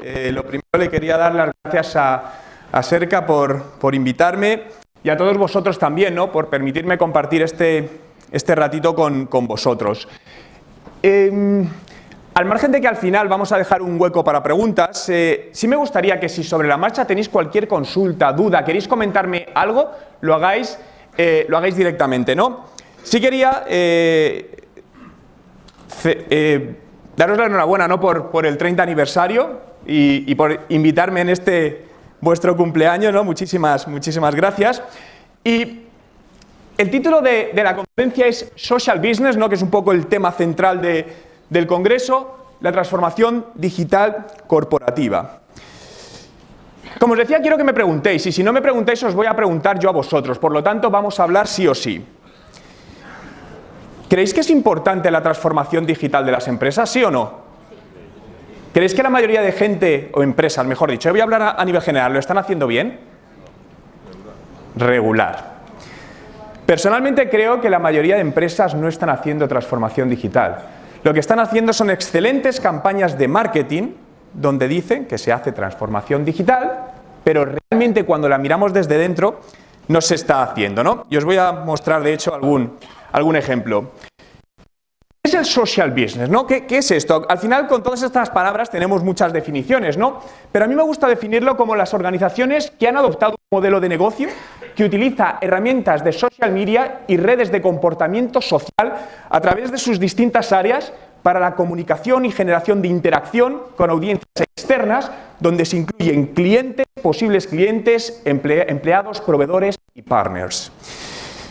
Lo primero le quería dar las gracias a Serca por invitarme y a todos vosotros también, ¿no? Por permitirme compartir este ratito con vosotros. Al margen de que al final vamos a dejar un hueco para preguntas, sí me gustaría que si sobre la marcha tenéis cualquier consulta, duda, queréis comentarme algo, lo hagáis directamente, ¿no? Sí quería daros la enhorabuena, ¿no? por el 30 aniversario y por invitarme en este vuestro cumpleaños, ¿no? Muchísimas gracias. Y el título de la conferencia es Social Business, ¿no? Que es un poco el tema central del Congreso, la transformación digital corporativa. Como os decía, quiero que me preguntéis, y si no me preguntáis os voy a preguntar yo a vosotros, por lo tanto vamos a hablar sí o sí. ¿Creéis que es importante la transformación digital de las empresas, sí o no? ¿Creéis que la mayoría de gente, o empresas, mejor dicho, yo voy a hablar a nivel general, ¿lo están haciendo bien? Regular. Personalmente creo que la mayoría de empresas no están haciendo transformación digital. Lo que están haciendo son excelentes campañas de marketing donde dicen que se hace transformación digital, pero realmente cuando la miramos desde dentro no se está haciendo, ¿no? Y os voy a mostrar de hecho algún ejemplo. ¿Qué es el social business, ¿no? ¿Qué es esto? Al final con todas estas palabras tenemos muchas definiciones, ¿no? Pero a mí me gusta definirlo como las organizaciones que han adoptado un modelo de negocio que utiliza herramientas de social media y redes de comportamiento social a través de sus distintas áreas para la comunicación y generación de interacción con audiencias externas, donde se incluyen clientes, posibles clientes, empleados, proveedores y partners.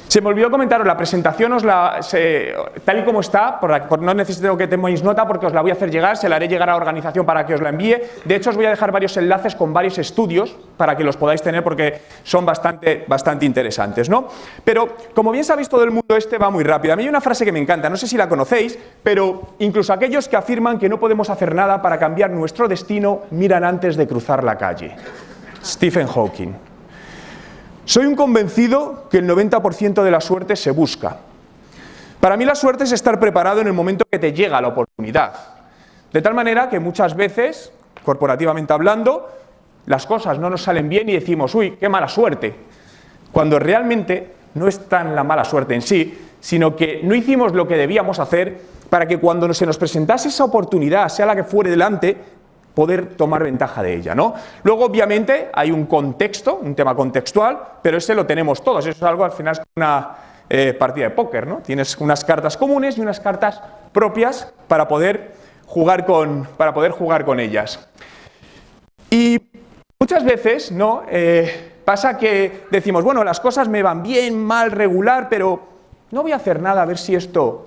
Se me olvidó comentaros, la presentación tal y como está, no necesito que toméis nota porque os la voy a hacer llegar, se la haré llegar a la organización para que os la envíe. De hecho, os voy a dejar varios enlaces con varios estudios para que los podáis tener porque son bastante interesantes, ¿no? Pero, como bien sabéis, todo el mundo va muy rápido. A mí hay una frase que me encanta, no sé si la conocéis, pero incluso aquellos que afirman que no podemos hacer nada para cambiar nuestro destino, miran antes de cruzar la calle. Stephen Hawking. Soy un convencido que el 90% de la suerte se busca. Para mí la suerte es estar preparado en el momento que te llega la oportunidad. De tal manera que muchas veces, corporativamente hablando, las cosas no nos salen bien y decimos, uy, qué mala suerte. Cuando realmente no es tan la mala suerte en sí, sino que no hicimos lo que debíamos hacer para que cuando se nos presentase esa oportunidad, sea la que fuere delante, poder tomar ventaja de ella, ¿no? Luego, obviamente, hay un contexto, un tema contextual, pero ese lo tenemos todos. Eso es algo, al final, es una partida de póker, ¿no? Tienes unas cartas comunes y unas cartas propias para poder jugar con ellas. Y muchas veces, ¿no? Pasa que decimos, bueno, las cosas me van bien, mal, regular, pero no voy a hacer nada a ver si esto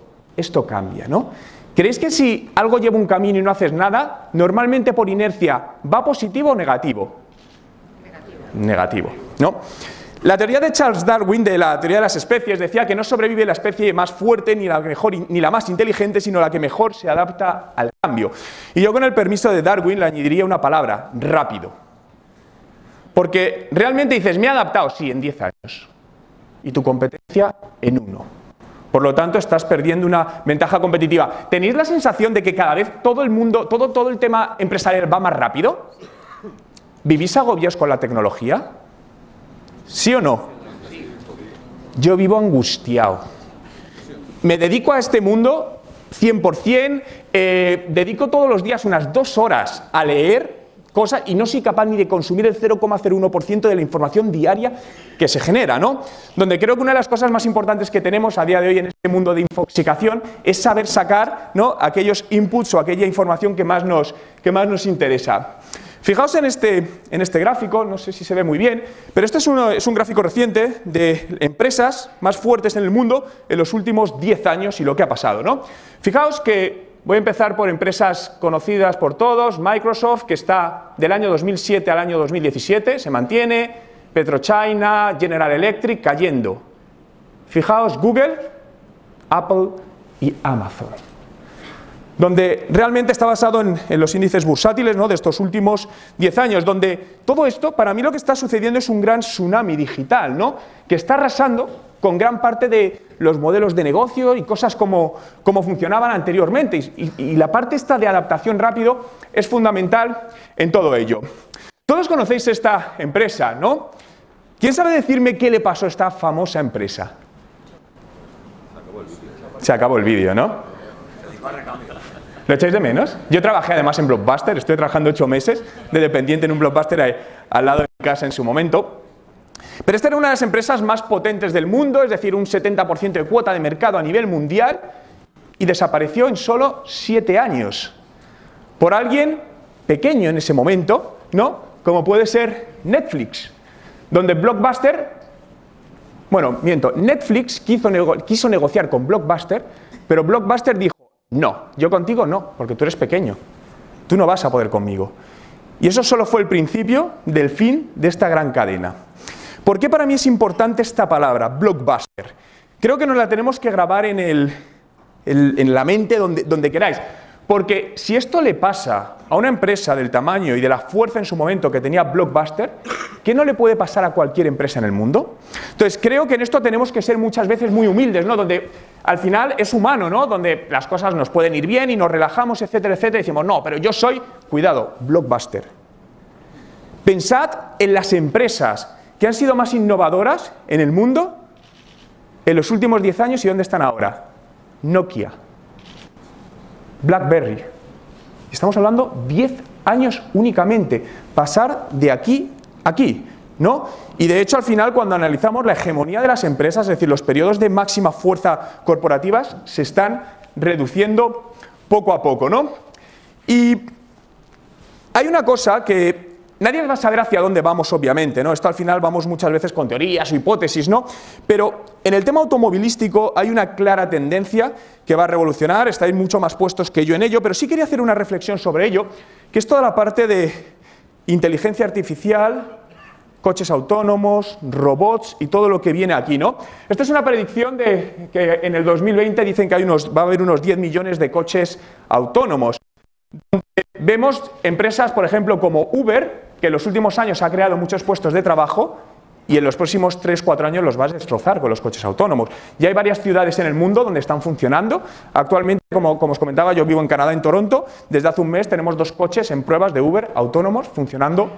cambia, ¿no? ¿Creéis que si algo lleva un camino y no haces nada, normalmente por inercia, va positivo o negativo? Negativo, ¿no? La teoría de Charles Darwin, de la teoría de las especies, decía que no sobrevive la especie más fuerte ni la mejor ni la más inteligente, sino la que mejor se adapta al cambio. Y yo, con el permiso de Darwin, le añadiría una palabra: rápido. Porque realmente dices, me he adaptado, sí, en 10 años. Y tu competencia en 1. Por lo tanto, estás perdiendo una ventaja competitiva. ¿Tenéis la sensación de que cada vez todo el mundo, todo el tema empresarial va más rápido? ¿Vivís agobiados con la tecnología? ¿Sí o no? Yo vivo angustiado. Me dedico a este mundo 100%, dedico todos los días unas 2 horas a leer cosas y no soy capaz ni de consumir el 0,01% de la información diaria que se genera, ¿no? Donde creo que una de las cosas más importantes que tenemos a día de hoy en este mundo de infoxicación es saber sacar, ¿no?, aquellos inputs o aquella información que más nos interesa. Fijaos en este gráfico, no sé si se ve muy bien, pero este es un gráfico reciente de empresas más fuertes en el mundo en los últimos 10 años y lo que ha pasado, ¿no? Fijaos que voy a empezar por empresas conocidas por todos. Microsoft, que está del año 2007 al año 2017, se mantiene. PetroChina, General Electric, cayendo. Fijaos, Google, Apple y Amazon. Donde realmente está basado en los índices bursátiles, ¿no?, de estos últimos 10 años, donde todo esto, para mí lo que está sucediendo es un gran tsunami digital, ¿no?, que está arrasando con gran parte de los modelos de negocio y cosas como funcionaban anteriormente. Y la parte esta de adaptación rápido es fundamental en todo ello. Todos conocéis esta empresa, ¿no? ¿Quién sabe decirme qué le pasó a esta famosa empresa? Se acabó el vídeo, ¿no? ¿Lo echáis de menos? Yo trabajé además en Blockbuster, estoy trabajando 8 meses de dependiente en un Blockbuster al lado de mi casa en su momento. Pero esta era una de las empresas más potentes del mundo, es decir, un 70% de cuota de mercado a nivel mundial, y desapareció en solo 7 años. Por alguien pequeño en ese momento, ¿no? Como puede ser Netflix, donde Blockbuster... Bueno, miento, Netflix quiso negociar con Blockbuster, pero Blockbuster dijo, no, yo contigo no, porque tú eres pequeño, tú no vas a poder conmigo. Y eso solo fue el principio del fin de esta gran cadena. ¿Por qué para mí es importante esta palabra, Blockbuster? Creo que nos la tenemos que grabar en la mente donde queráis. Porque si esto le pasa a una empresa del tamaño y de la fuerza en su momento que tenía Blockbuster, ¿qué no le puede pasar a cualquier empresa en el mundo? Entonces creo que en esto tenemos que ser muchas veces muy humildes, ¿no? Donde al final es humano, ¿no? Donde las cosas nos pueden ir bien y nos relajamos, etcétera, etcétera, y decimos, no, pero yo soy, cuidado, Blockbuster. Pensad en las empresas que han sido más innovadoras en el mundo en los últimos 10 años y ¿dónde están ahora? Nokia, BlackBerry. Estamos hablando 10 años únicamente, pasar de aquí a aquí, ¿no? Y de hecho al final cuando analizamos la hegemonía de las empresas, es decir, los periodos de máxima fuerza corporativas se están reduciendo poco a poco, ¿no? Y hay una cosa que nadie va a saber hacia dónde vamos, obviamente, ¿no? Esto al final vamos muchas veces con teorías o hipótesis, ¿no? Pero en el tema automovilístico hay una clara tendencia que va a revolucionar, estáis mucho más puestos que yo en ello, pero sí quería hacer una reflexión sobre ello, que es toda la parte de inteligencia artificial, coches autónomos, robots y todo lo que viene aquí, ¿no? Esta es una predicción de que en el 2020 dicen que va a haber unos 10 millones de coches autónomos. Vemos empresas, por ejemplo, como Uber, que en los últimos años ha creado muchos puestos de trabajo y en los próximos 3-4 años los va a destrozar con los coches autónomos. Ya hay varias ciudades en el mundo donde están funcionando. Actualmente, como os comentaba, yo vivo en Canadá, en Toronto. Desde hace un mes tenemos 2 coches en pruebas de Uber autónomos funcionando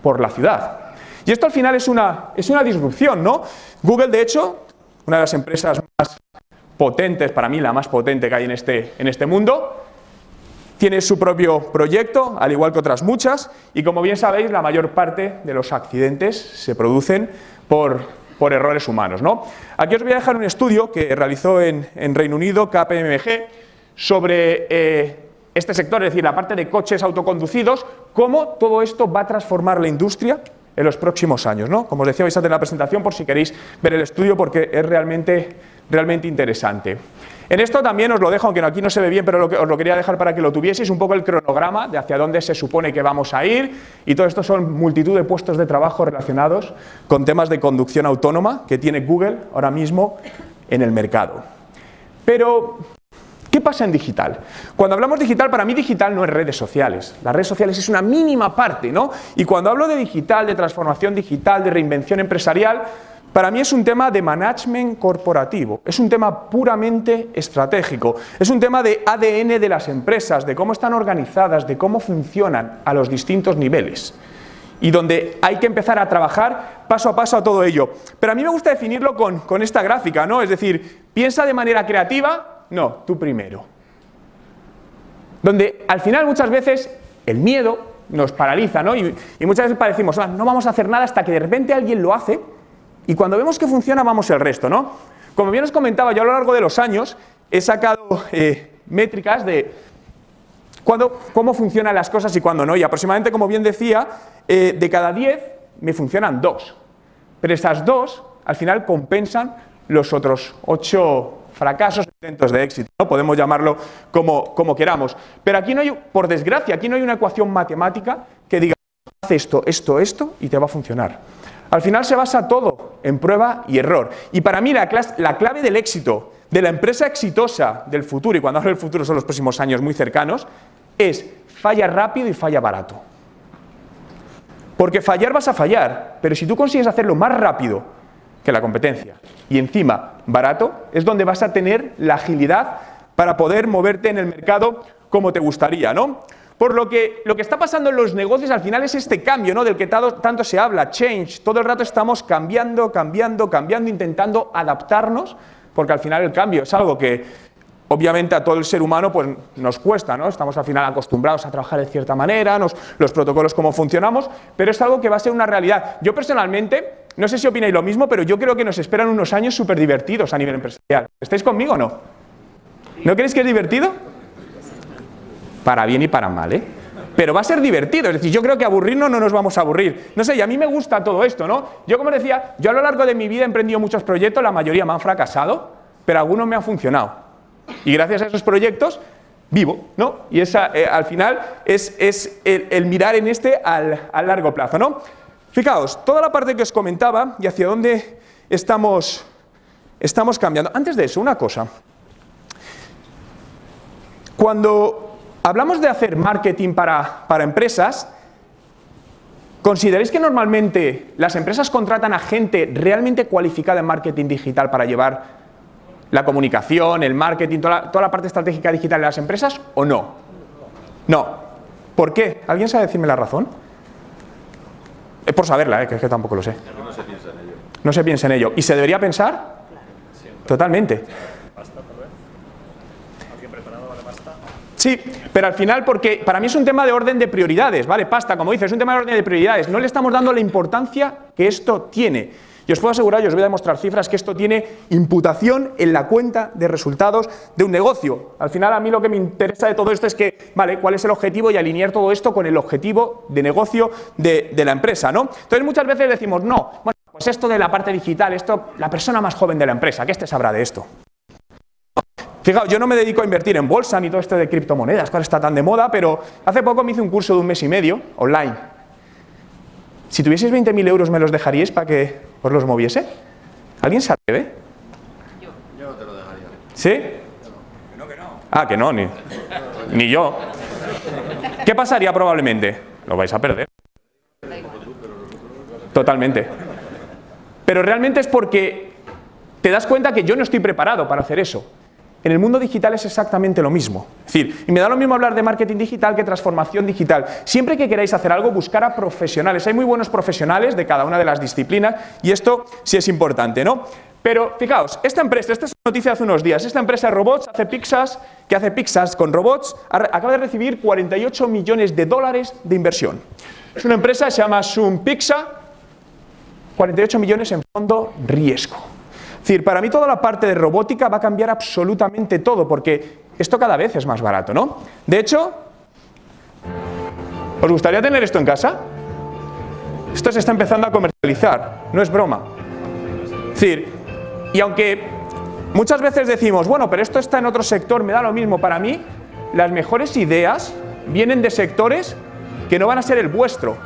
por la ciudad. Y esto al final es una disrupción, ¿no? Google, de hecho, una de las empresas más potentes, para mí la más potente que hay en este mundo, tiene su propio proyecto, al igual que otras muchas, y como bien sabéis, la mayor parte de los accidentes se producen por errores humanos, ¿no? Aquí os voy a dejar un estudio que realizó en Reino Unido, KPMG, sobre este sector, es decir, la parte de coches autoconducidos, cómo todo esto va a transformar la industria en los próximos años, ¿no? Como os decía, vais a tener la presentación por si queréis ver el estudio porque es realmente interesante. En esto también os lo dejo, aunque aquí no se ve bien, pero os lo quería dejar para que lo tuvieseis, un poco el cronograma de hacia dónde se supone que vamos a ir, y todo esto son multitud de puestos de trabajo relacionados con temas de conducción autónoma que tiene Google ahora mismo en el mercado. Pero ¿qué pasa en digital? Cuando hablamos digital, para mí digital no es redes sociales. Las redes sociales es una mínima parte, ¿no? Y cuando hablo de digital, de transformación digital, de reinvención empresarial, para mí es un tema de management corporativo, es un tema puramente estratégico, es un tema de ADN de las empresas, de cómo están organizadas, de cómo funcionan a los distintos niveles. Y donde hay que empezar a trabajar paso a paso a todo ello. Pero a mí me gusta definirlo con esta gráfica, ¿no? Es decir, piensa de manera creativa, no, tú primero. Donde al final muchas veces el miedo nos paraliza, ¿no? Y muchas veces decimos, no vamos a hacer nada hasta que de repente alguien lo hace y cuando vemos que funciona vamos el resto, ¿no? Como bien os comentaba, yo a lo largo de los años he sacado métricas de cómo funcionan las cosas y cuándo no. Y aproximadamente, como bien decía, de cada 10 me funcionan 2. Pero esas 2 al final compensan los otros 8 fracasos, intentos de éxito, ¿no? Podemos llamarlo como queramos. Pero aquí no hay, por desgracia, aquí no hay una ecuación matemática que diga, haz esto, esto, esto y te va a funcionar. Al final se basa todo en prueba y error. Y para mí la clave del éxito, de la empresa exitosa del futuro, y cuando hablo del futuro son los próximos años muy cercanos, es falla rápido y falla barato. Porque fallar vas a fallar, pero si tú consigues hacerlo más rápido que la competencia y encima barato, es donde vas a tener la agilidad para poder moverte en el mercado como te gustaría, ¿no? Por lo que está pasando en los negocios al final es este cambio, ¿no? Del que tanto se habla, change. Todo el rato estamos cambiando, intentando adaptarnos, porque al final el cambio es algo que obviamente a todo el ser humano pues, nos cuesta, ¿no? Estamos al final acostumbrados a trabajar de cierta manera, los protocolos, cómo funcionamos, pero es algo que va a ser una realidad. Yo personalmente, no sé si opináis lo mismo, pero yo creo que nos esperan unos años súper divertidos a nivel empresarial. ¿Estáis conmigo o no? ¿No creéis que es divertido? Para bien y para mal, ¿eh? Pero va a ser divertido, es decir, yo creo que aburrirnos no nos vamos a aburrir. No sé, y a mí me gusta todo esto, ¿no? Yo, como decía, yo a lo largo de mi vida he emprendido muchos proyectos, la mayoría me han fracasado, pero algunos me han funcionado. Y gracias a esos proyectos vivo, ¿no? Y esa, al final es el mirar en al largo plazo, ¿no? Fijaos, toda la parte que os comentaba y hacia dónde estamos cambiando. Antes de eso, una cosa. Cuando hablamos de hacer marketing para empresas, ¿consideráis que normalmente las empresas contratan a gente realmente cualificada en marketing digital para llevar la comunicación, el marketing, toda la parte estratégica digital de las empresas o no? No. ¿Por qué? ¿Alguien sabe decirme la razón? Es por saberla, que es que tampoco lo sé. No se piensa en ello. No se piensa en ello. ¿Y se debería pensar? Totalmente. Sí, pero al final, porque para mí es un tema de orden de prioridades, ¿vale? Pasta, como dices, es un tema de orden de prioridades. No le estamos dando la importancia que esto tiene. Y os puedo asegurar, y os voy a demostrar cifras, que esto tiene imputación en la cuenta de resultados de un negocio. Al final, a mí lo que me interesa de todo esto es que, ¿vale?, cuál es el objetivo y alinear todo esto con el objetivo de negocio de la empresa, ¿no? Entonces, muchas veces decimos, no, bueno, pues esto de la parte digital, esto, la persona más joven de la empresa, ¿qué sabrá de esto? Fijaos, yo no me dedico a invertir en bolsa ni todo esto de criptomonedas, que ahora está tan de moda, pero hace poco me hice un curso de 1 mes y medio, online. Si tuvieseis 20.000 euros, ¿me los dejaríais para que os los moviese? ¿Alguien se atreve? Yo no te lo dejaría. ¿Sí? Que no. Ah, que no, ni yo. ¿Qué pasaría probablemente? Lo vais a perder. Totalmente. Pero realmente es porque te das cuenta que yo no estoy preparado para hacer eso. En el mundo digital es exactamente lo mismo. Es decir, y me da lo mismo hablar de marketing digital que transformación digital. Siempre que queráis hacer algo, buscar a profesionales. Hay muy buenos profesionales de cada una de las disciplinas y esto sí es importante, ¿no? Pero fijaos, esta empresa, esta es una noticia de hace unos días, esta empresa de robots que hace pizzas con robots, acaba de recibir 48 millones de dólares de inversión. Es una empresa que se llama Zoom Pizza, 48 millones en fondo riesgo. Es decir, para mí toda la parte de robótica va a cambiar absolutamente todo, porque esto cada vez es más barato, ¿no? De hecho, ¿os gustaría tener esto en casa? Esto se está empezando a comercializar, no es broma. Es decir, y aunque muchas veces decimos, bueno, pero esto está en otro sector, me da lo mismo, para mí, las mejores ideas vienen de sectores que no van a ser el vuestro,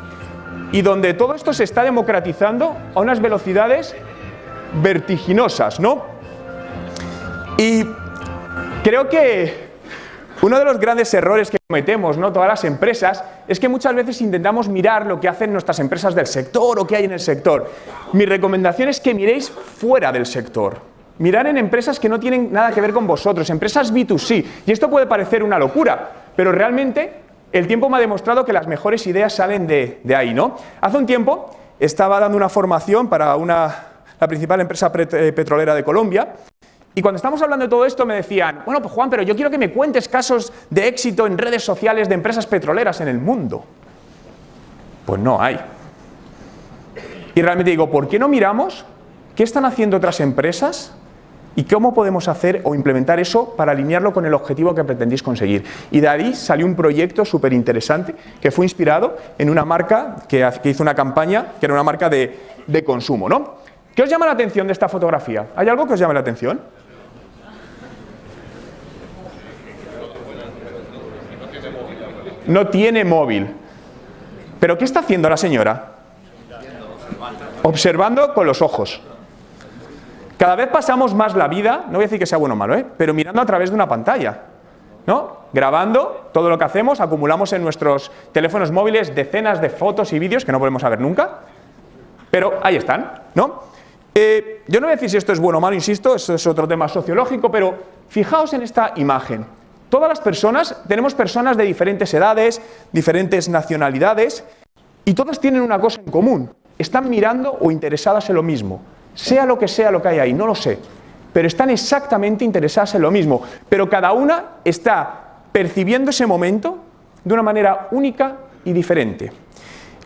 y donde todo esto se está democratizando a unas velocidades vertiginosas, ¿no? Y creo que uno de los grandes errores que cometemos, ¿no?, todas las empresas, es que muchas veces intentamos mirar lo que hacen nuestras empresas del sector o qué hay en el sector. Mi recomendación es que miréis fuera del sector. Mirar en empresas que no tienen nada que ver con vosotros, empresas B2C. Y esto puede parecer una locura, pero realmente el tiempo me ha demostrado que las mejores ideas salen de ahí, ¿no? Hace un tiempo estaba dando una formación para la principal empresa petrolera de Colombia, y cuando estamos hablando de todo esto me decían, bueno, pues Juan, pero yo quiero que me cuentes casos de éxito en redes sociales de empresas petroleras en el mundo. Pues no hay. Y realmente digo, ¿por qué no miramos qué están haciendo otras empresas y cómo podemos hacer o implementar eso para alinearlo con el objetivo que pretendéis conseguir? Y de ahí salió un proyecto súper interesante que fue inspirado en una marca que hizo una campaña, que era una marca de consumo, ¿no? ¿Qué os llama la atención de esta fotografía? ¿Hay algo que os llame la atención? No tiene móvil. ¿Pero qué está haciendo la señora? Observando con los ojos. Cada vez pasamos más la vida, no voy a decir que sea bueno o malo, pero mirando a través de una pantalla, ¿no? Grabando todo lo que hacemos, acumulamos en nuestros teléfonos móviles decenas de fotos y vídeos que no podemos ver nunca, pero ahí están, ¿no? Yo no voy a decir si esto es bueno o malo, insisto, esto es otro tema sociológico, pero fijaos en esta imagen. Todas las personas, tenemos personas de diferentes edades, diferentes nacionalidades, y todas tienen una cosa en común. Están mirando o interesadas en lo mismo. Sea lo que hay ahí, no lo sé. Pero están exactamente interesadas en lo mismo. Pero cada una está percibiendo ese momento de una manera única y diferente.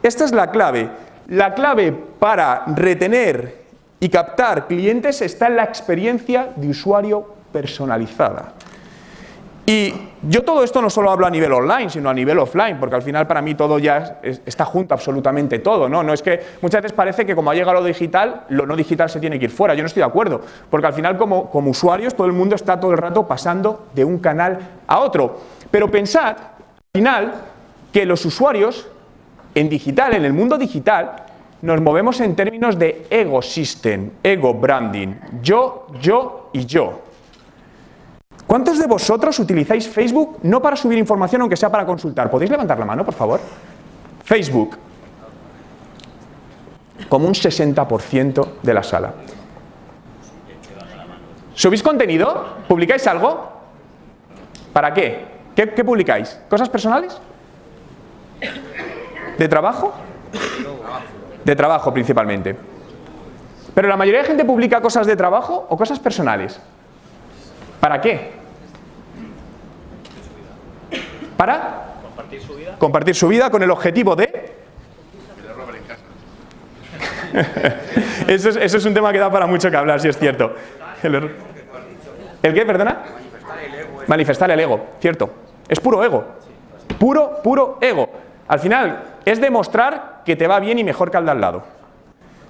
Esta es la clave. La clave para retener y captar clientes está en la experiencia de usuario personalizada. Y yo todo esto no solo hablo a nivel online, sino a nivel offline, porque al final para mí todo ya está junto, absolutamente todo, ¿no? No es que muchas veces parece que como ha llegado lo digital, lo no digital se tiene que ir fuera. Yo no estoy de acuerdo, porque al final como usuarios todo el mundo está todo el rato pasando de un canal a otro. Pero pensad, al final, que los usuarios en digital, en el mundo digital, nos movemos en términos de ecosystem, ego branding, yo y yo. ¿Cuántos de vosotros utilizáis Facebook no para subir información, aunque sea para consultar? ¿Podéis levantar la mano, por favor? Facebook. Como un 60% de la sala. ¿Subís contenido? ¿Publicáis algo? ¿Para qué? ¿Qué publicáis? ¿Cosas personales? ¿De trabajo? De trabajo principalmente. ¿Pero la mayoría de gente publica cosas de trabajo o cosas personales? ¿Para qué? ¿Para? Compartir su vida con el objetivo de... Eso es un tema que da para mucho que hablar, si es cierto. ¿El qué, perdona? Manifestar el ego, cierto. Es puro ego. Puro ego. Al final, es demostrar que te va bien y mejor que al de al lado.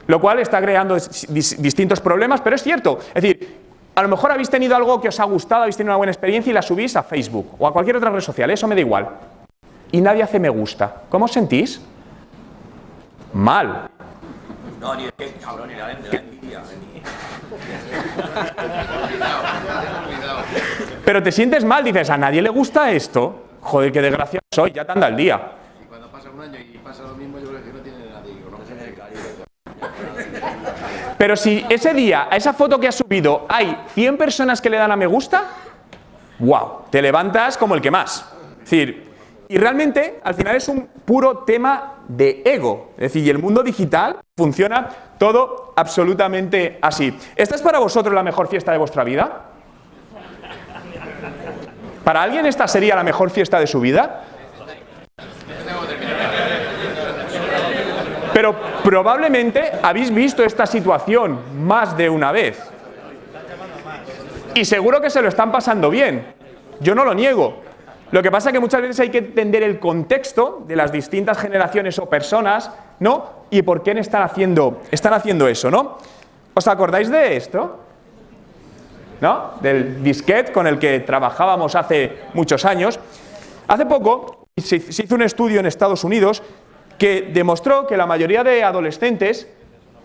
Lo cual está creando distintos problemas, pero es cierto. Es decir, a lo mejor habéis tenido algo que os ha gustado, habéis tenido una buena experiencia y la subís a Facebook o a cualquier otra red social, eso me da igual. Y nadie hace me gusta. ¿Cómo os sentís? Mal. No, ni de cabrón, ni la envidia. Pero te sientes mal, dices, a nadie le gusta esto. Joder, qué desgraciado soy, ya te anda el día. Y cuando pasa un año y pasa lo mismo, yo creo que no tiene nadie que conoce. Pero si ese día, a esa foto que has subido, hay 100 personas que le dan a me gusta, ¡wow! Te levantas como el que más. Es decir, y realmente, al final es un puro tema de ego. Es decir, y el mundo digital funciona todo absolutamente así. ¿Esta es para vosotros la mejor fiesta de vuestra vida? ¿Para alguien esta sería la mejor fiesta de su vida? Pero probablemente habéis visto esta situación más de una vez. Y seguro que se lo están pasando bien. Yo no lo niego. Lo que pasa es que muchas veces hay que entender el contexto de las distintas generaciones o personas, ¿no? Y por qué están haciendo eso, ¿no? ¿Os acordáis de esto? ¿No? Del disquete con el que trabajábamos hace muchos años. Hace poco se hizo un estudio en Estados Unidos que demostró que la mayoría de adolescentes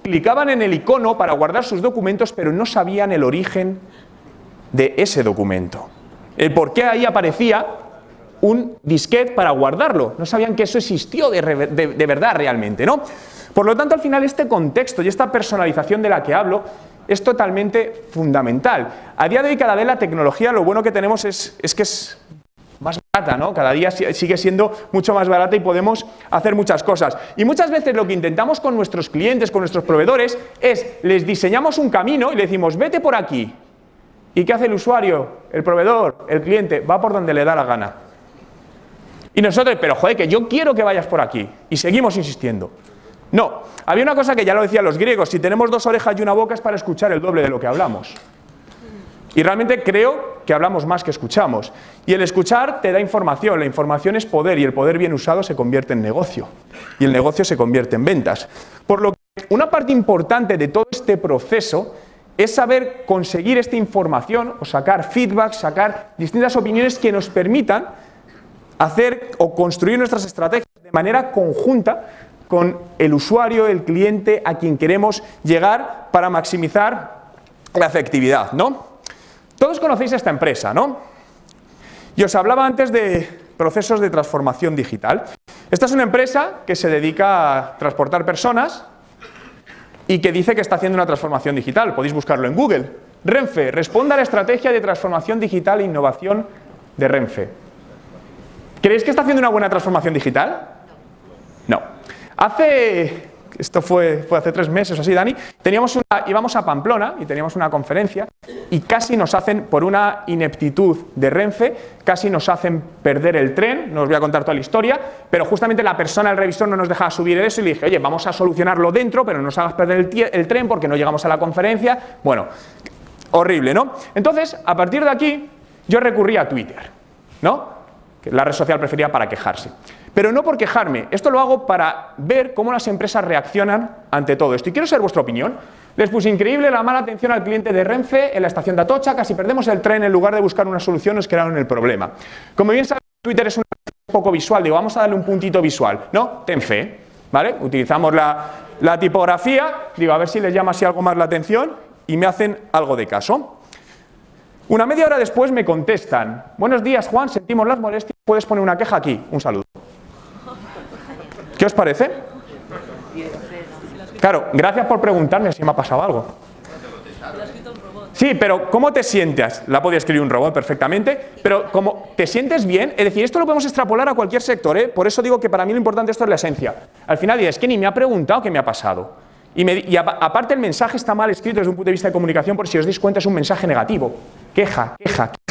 clicaban en el icono para guardar sus documentos, pero no sabían el origen de ese documento. El por qué ahí aparecía un disquete para guardarlo. No sabían que eso existió de verdad realmente, ¿no? Por lo tanto, al final, este contexto y esta personalización de la que hablo es totalmente fundamental. A día de hoy, cada vez la tecnología, lo bueno que tenemos es que es más barata, ¿no? Cada día sigue siendo mucho más barata y podemos hacer muchas cosas. Y muchas veces lo que intentamos con nuestros clientes, con nuestros proveedores, es les diseñamos un camino y le decimos, vete por aquí. ¿Y qué hace el usuario, el proveedor, el cliente? Va por donde le da la gana. Y nosotros, pero joder, que yo quiero que vayas por aquí. Y seguimos insistiendo. No, había una cosa que ya lo decían los griegos, si tenemos 2 orejas y una boca es para escuchar el doble de lo que hablamos. Y realmente creo que hablamos más que escuchamos. Y el escuchar te da información, la información es poder y el poder bien usado se convierte en negocio. Y el negocio se convierte en ventas. Por lo que una parte importante de todo este proceso es saber conseguir esta información o sacar feedback, sacar distintas opiniones que nos permitan hacer o construir nuestras estrategias de manera conjunta con el usuario, el cliente, a quien queremos llegar para maximizar la efectividad, ¿no? Todos conocéis esta empresa, ¿no? Y os hablaba antes de procesos de transformación digital. Esta es una empresa que se dedica a transportar personas y que dice que está haciendo una transformación digital. Podéis buscarlo en Google. Renfe, responda a la estrategia de transformación digital e innovación de Renfe. ¿Creéis que está haciendo una buena transformación digital? No. Esto fue hace 3 meses o así, Dani, íbamos a Pamplona y teníamos una conferencia y casi nos hacen, por una ineptitud de Renfe, casi nos hacen perder el tren. No os voy a contar toda la historia, pero justamente la persona, el revisor, no nos dejaba subir eso y le dije, oye, vamos a solucionarlo dentro, pero no nos hagas perder el tren porque no llegamos a la conferencia. Bueno, horrible, ¿no? Entonces, a partir de aquí, yo recurrí a Twitter, ¿no? Que la red social preferida para quejarse. Pero no por quejarme, esto lo hago para ver cómo las empresas reaccionan ante todo esto. Y quiero saber vuestra opinión. Les puse increíble la mala atención al cliente de Renfe en la estación de Atocha, casi perdemos el tren en lugar de buscar una solución, nos crearon el problema. Como bien sabéis, Twitter es un poco visual, digo, vamos a darle un puntito visual, ¿no? Ten fe, ¿vale? Utilizamos la tipografía, digo, a ver si les llama así algo más la atención y me hacen algo de caso. Una media hora después me contestan, buenos días Juan, sentimos las molestias, puedes poner una queja aquí, un saludo. ¿Qué os parece? Claro, gracias por preguntarme si me ha pasado algo. Sí, pero ¿cómo te sientes? La podía escribir un robot perfectamente, pero ¿cómo te sientes bien? Es decir, esto lo podemos extrapolar a cualquier sector, ¿eh? Por eso digo que para mí lo importante esto es la esencia. Al final es que ni me ha preguntado qué me ha pasado. Y aparte el mensaje está mal escrito desde un punto de vista de comunicación, por si os dais cuenta es un mensaje negativo. Queja,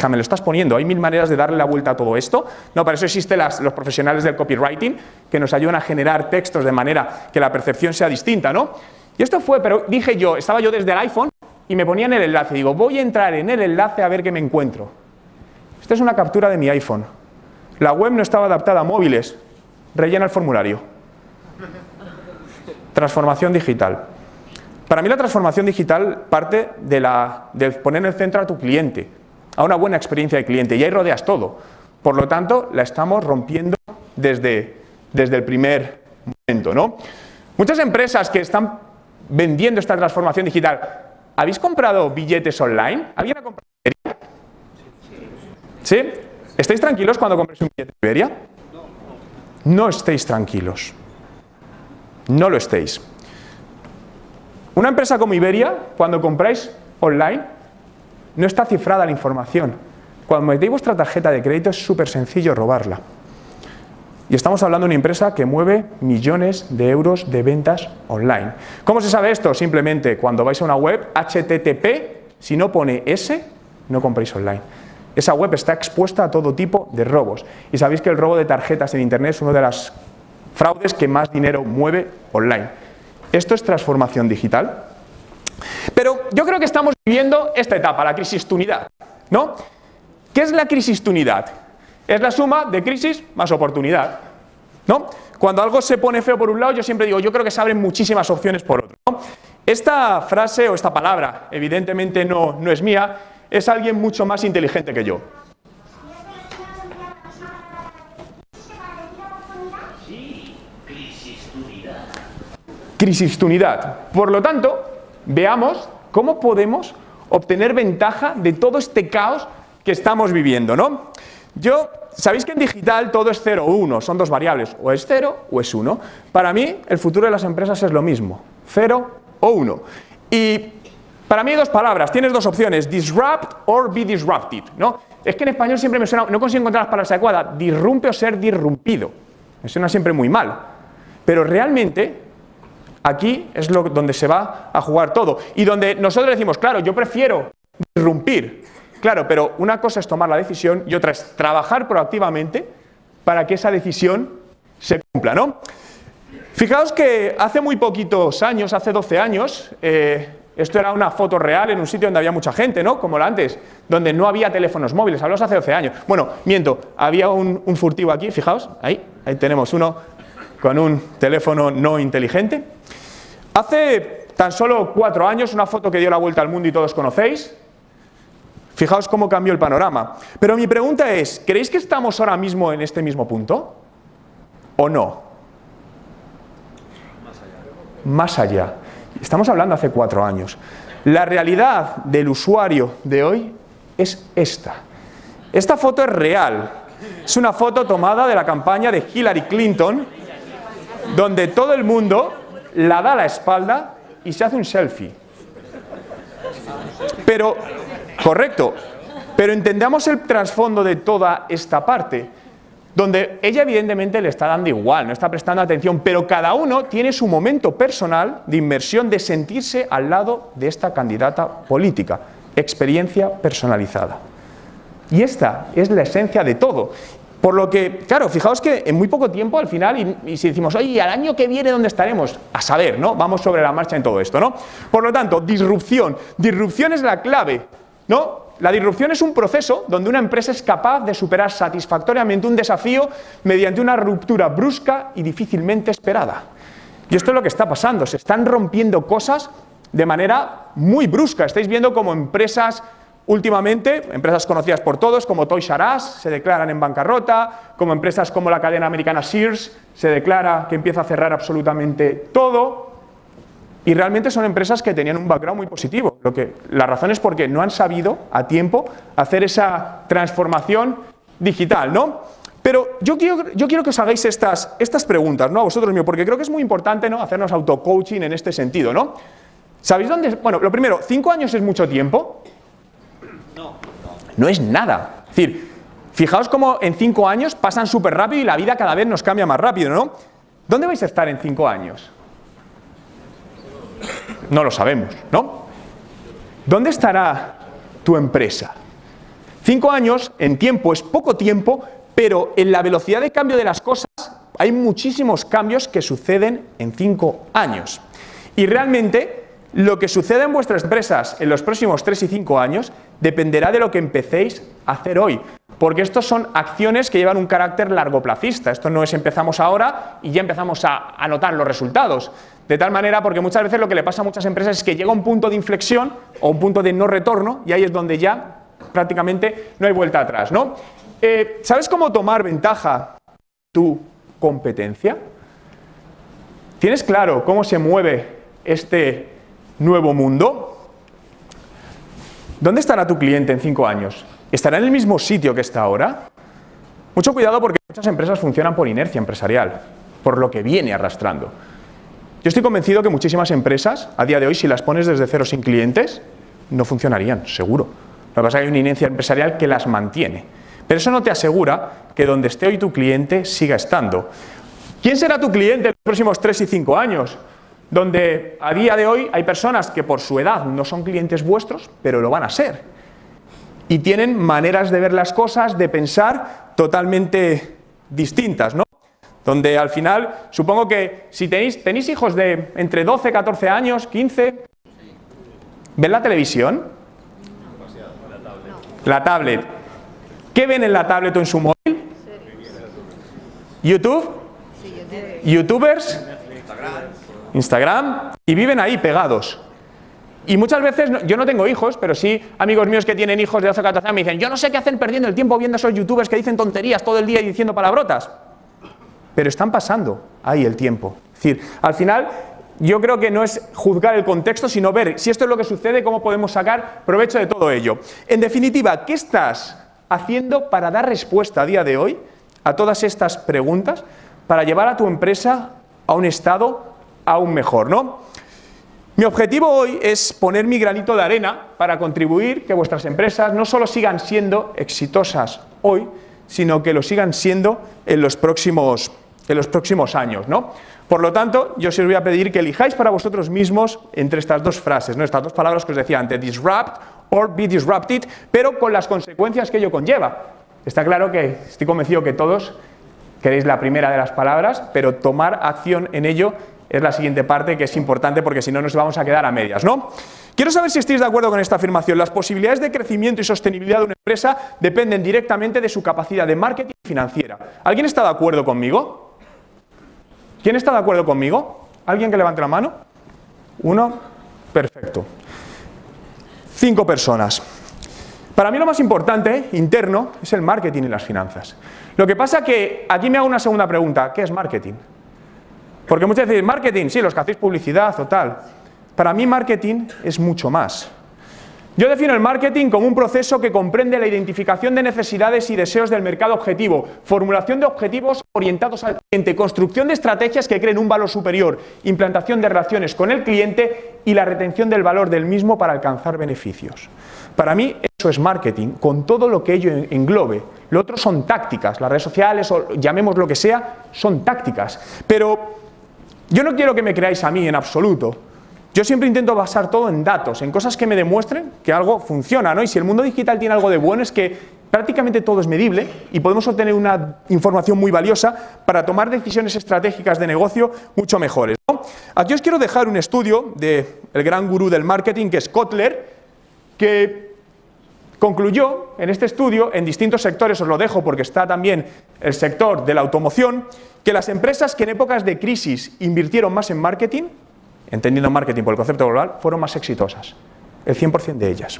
me lo estás poniendo. Hay 1000 maneras de darle la vuelta a todo esto. No, para eso existen los profesionales del copywriting que nos ayudan a generar textos de manera que la percepción sea distinta, ¿no? Y esto fue, pero dije yo, estaba yo desde el iPhone y me ponía en el enlace. Digo, voy a entrar en el enlace a ver qué me encuentro. Esta es una captura de mi iPhone. La web no estaba adaptada a móviles. Rellena el formulario. Transformación digital. Para mí la transformación digital parte de poner en el centro a tu cliente, a una buena experiencia de cliente, y ahí rodeas todo. Por lo tanto, la estamos rompiendo desde el primer momento, ¿no? Muchas empresas que están vendiendo esta transformación digital, ¿habéis comprado billetes online? ¿Alguien ha comprado Iberia? ¿Sí? ¿Estáis tranquilos cuando compréis un billete de Iberia? No estéis tranquilos. No lo estéis. Una empresa como Iberia, cuando compráis online, no está cifrada la información. Cuando metéis vuestra tarjeta de crédito es súper sencillo robarla. Y estamos hablando de una empresa que mueve millones de euros de ventas online. ¿Cómo se sabe esto? Simplemente cuando vais a una web, HTTP, si no pone S, no compréis online. Esa web está expuesta a todo tipo de robos. Y sabéis que el robo de tarjetas en Internet es uno de los fraudes que más dinero mueve online. Esto es transformación digital. Pero yo creo que estamos viviendo esta etapa, la crisis-tunidad, ¿no? ¿Qué es la crisis-tunidad? Es la suma de crisis más oportunidad, ¿no? Cuando algo se pone feo por un lado, yo siempre digo, yo creo que se abren muchísimas opciones por otro, ¿no? Esta frase o esta palabra, evidentemente no es mía, es alguien mucho más inteligente que yo. Crisis-tunidad. Por lo tanto, veamos cómo podemos obtener ventaja de todo este caos que estamos viviendo, ¿no? Sabéis que en digital todo es 0 o 1, son dos variables, o es 0 o es 1. Para mí, el futuro de las empresas es lo mismo, 0 o 1. Y para mí hay dos palabras, tienes dos opciones, disrupt or be disrupted, ¿no? Es que en español siempre me suena, no consigo encontrar las palabras adecuadas, disrumpe o ser disrumpido. Me suena siempre muy mal. Pero realmente, aquí es donde se va a jugar todo. Y donde nosotros decimos, claro, yo prefiero disrumpir. Claro, pero una cosa es tomar la decisión y otra es trabajar proactivamente para que esa decisión se cumpla, ¿no? Fijaos que hace muy poquitos años, hace 12 años, esto era una foto real en un sitio donde había mucha gente, ¿no? Como la antes, donde no había teléfonos móviles, hablamos hace 12 años. Bueno, miento, había un furtivo aquí, fijaos, ahí tenemos uno con un teléfono no inteligente. Hace tan solo 4 años, una foto que dio la vuelta al mundo y todos conocéis. Fijaos cómo cambió el panorama. Pero mi pregunta es, ¿creéis que estamos ahora mismo en este mismo punto? ¿O no? Más allá. Estamos hablando hace 4 años. La realidad del usuario de hoy es esta. Esta foto es real. Es una foto tomada de la campaña de Hillary Clinton, donde todo el mundo la da la espalda y se hace un selfie. Pero, correcto, pero entendamos el trasfondo de toda esta parte, donde ella evidentemente le está dando igual, no está prestando atención, pero cada uno tiene su momento personal de inmersión, de sentirse al lado de esta candidata política, experiencia personalizada. Y esta es la esencia de todo. Por lo que, claro, fijaos que en muy poco tiempo al final, y si decimos, oye, ¿al año que viene dónde estaremos? A saber, ¿no? Vamos sobre la marcha en todo esto, ¿no? Por lo tanto, disrupción. Disrupción es la clave, ¿no? La disrupción es un proceso donde una empresa es capaz de superar satisfactoriamente un desafío mediante una ruptura brusca y difícilmente esperada. Y esto es lo que está pasando. Se están rompiendo cosas de manera muy brusca. Estáis viendo como empresas últimamente, empresas conocidas por todos, como Toys R Us, se declaran en bancarrota, como empresas como la cadena americana Sears, se declara que empieza a cerrar absolutamente todo, y realmente son empresas que tenían un background muy positivo. La razón es porque no han sabido a tiempo hacer esa transformación digital, ¿no? Pero yo quiero que os hagáis estas preguntas, ¿no? A vosotros mismos, porque creo que es muy importante, ¿no?, hacernos auto-coaching en este sentido, ¿no? ¿Sabéis dónde? Bueno, lo primero, ¿5 años es mucho tiempo? No es nada. Es decir, fijaos cómo en 5 años pasan súper rápido y la vida cada vez nos cambia más rápido, ¿no? ¿Dónde vais a estar en 5 años? No lo sabemos, ¿no? ¿Dónde estará tu empresa? 5 años en tiempo es poco tiempo, pero en la velocidad de cambio de las cosas hay muchísimos cambios que suceden en 5 años. Y realmente lo que suceda en vuestras empresas en los próximos 3 y 5 años dependerá de lo que empecéis a hacer hoy. Porque estos son acciones que llevan un carácter largoplacista. Esto no es empezamos ahora y ya empezamos a notar los resultados. De tal manera, porque muchas veces lo que le pasa a muchas empresas es que llega un punto de inflexión o un punto de no retorno y ahí es donde ya prácticamente no hay vuelta atrás, ¿no? ¿Sabes cómo tomar ventaja tu competencia? ¿Tienes claro cómo se mueve este nuevo mundo? ¿Dónde estará tu cliente en 5 años? ¿Estará en el mismo sitio que está ahora? Mucho cuidado porque muchas empresas funcionan por inercia empresarial, por lo que viene arrastrando. Yo estoy convencido que muchísimas empresas, a día de hoy, si las pones desde cero sin clientes, no funcionarían, seguro. Lo que pasa es que hay una inercia empresarial que las mantiene. Pero eso no te asegura que donde esté hoy tu cliente siga estando. ¿Quién será tu cliente en los próximos 3 y 5 años? Donde a día de hoy hay personas que por su edad no son clientes vuestros, pero lo van a ser. Y tienen maneras de ver las cosas, de pensar totalmente distintas, ¿no? Donde al final, supongo que si tenéis hijos de entre 12, 14 años, 15, ¿ven la televisión? La tablet. ¿Qué ven en la tablet o en su móvil? ¿YouTube? ¿YouTubers? Instagram, y viven ahí pegados. Y muchas veces, yo no tengo hijos, pero sí amigos míos que tienen hijos de 12 o 14 años me dicen, yo no sé qué hacen perdiendo el tiempo viendo a esos youtubers que dicen tonterías todo el día y diciendo palabrotas. Pero están pasando ahí el tiempo. Es decir, al final, yo creo que no es juzgar el contexto, sino ver si esto es lo que sucede, cómo podemos sacar provecho de todo ello. En definitiva, ¿qué estás haciendo para dar respuesta a día de hoy a todas estas preguntas, para llevar a tu empresa a un estado aún mejor, ¿no? Mi objetivo hoy es poner mi granito de arena para contribuir que vuestras empresas no solo sigan siendo exitosas hoy, sino que lo sigan siendo en los próximos años, ¿no? Por lo tanto, yo os voy a pedir que elijáis para vosotros mismos entre estas dos frases, ¿no?, estas dos palabras que os decía antes, disrupt or be disrupted, pero con las consecuencias que ello conlleva. Está claro que estoy convencido que todos queréis la primera de las palabras, pero tomar acción en ello es la siguiente parte, que es importante porque si no nos vamos a quedar a medias, ¿no? Quiero saber si estáis de acuerdo con esta afirmación. Las posibilidades de crecimiento y sostenibilidad de una empresa dependen directamente de su capacidad de marketing financiera. ¿Alguien está de acuerdo conmigo? ¿Quién está de acuerdo conmigo? ¿Alguien que levante la mano? 1, perfecto. 5 personas. Para mí lo más importante, interno, es el marketing y las finanzas. Lo que pasa que aquí me hago una segunda pregunta, ¿qué es marketing? Porque muchas veces marketing, sí, los que hacéis publicidad o tal. Para mí marketing es mucho más. Yo defino el marketing como un proceso que comprende la identificación de necesidades y deseos del mercado objetivo, formulación de objetivos orientados al cliente, construcción de estrategias que creen un valor superior, implantación de relaciones con el cliente y la retención del valor del mismo para alcanzar beneficios. Para mí eso es marketing, con todo lo que ello englobe. Lo otro son tácticas, las redes sociales o llamemos lo que sea, son tácticas. Pero yo no quiero que me creáis a mí en absoluto. Yo siempre intento basar todo en datos, en cosas que me demuestren que algo funciona, ¿no? Y si el mundo digital tiene algo de bueno es que prácticamente todo es medible y podemos obtener una información muy valiosa para tomar decisiones estratégicas de negocio mucho mejores, ¿no? Aquí os quiero dejar un estudio del gran gurú del marketing, que es Kotler, que concluyó en este estudio, en distintos sectores, os lo dejo porque está también el sector de la automoción, que las empresas que en épocas de crisis invirtieron más en marketing, entendiendo marketing por el concepto global, fueron más exitosas, el 100% de ellas.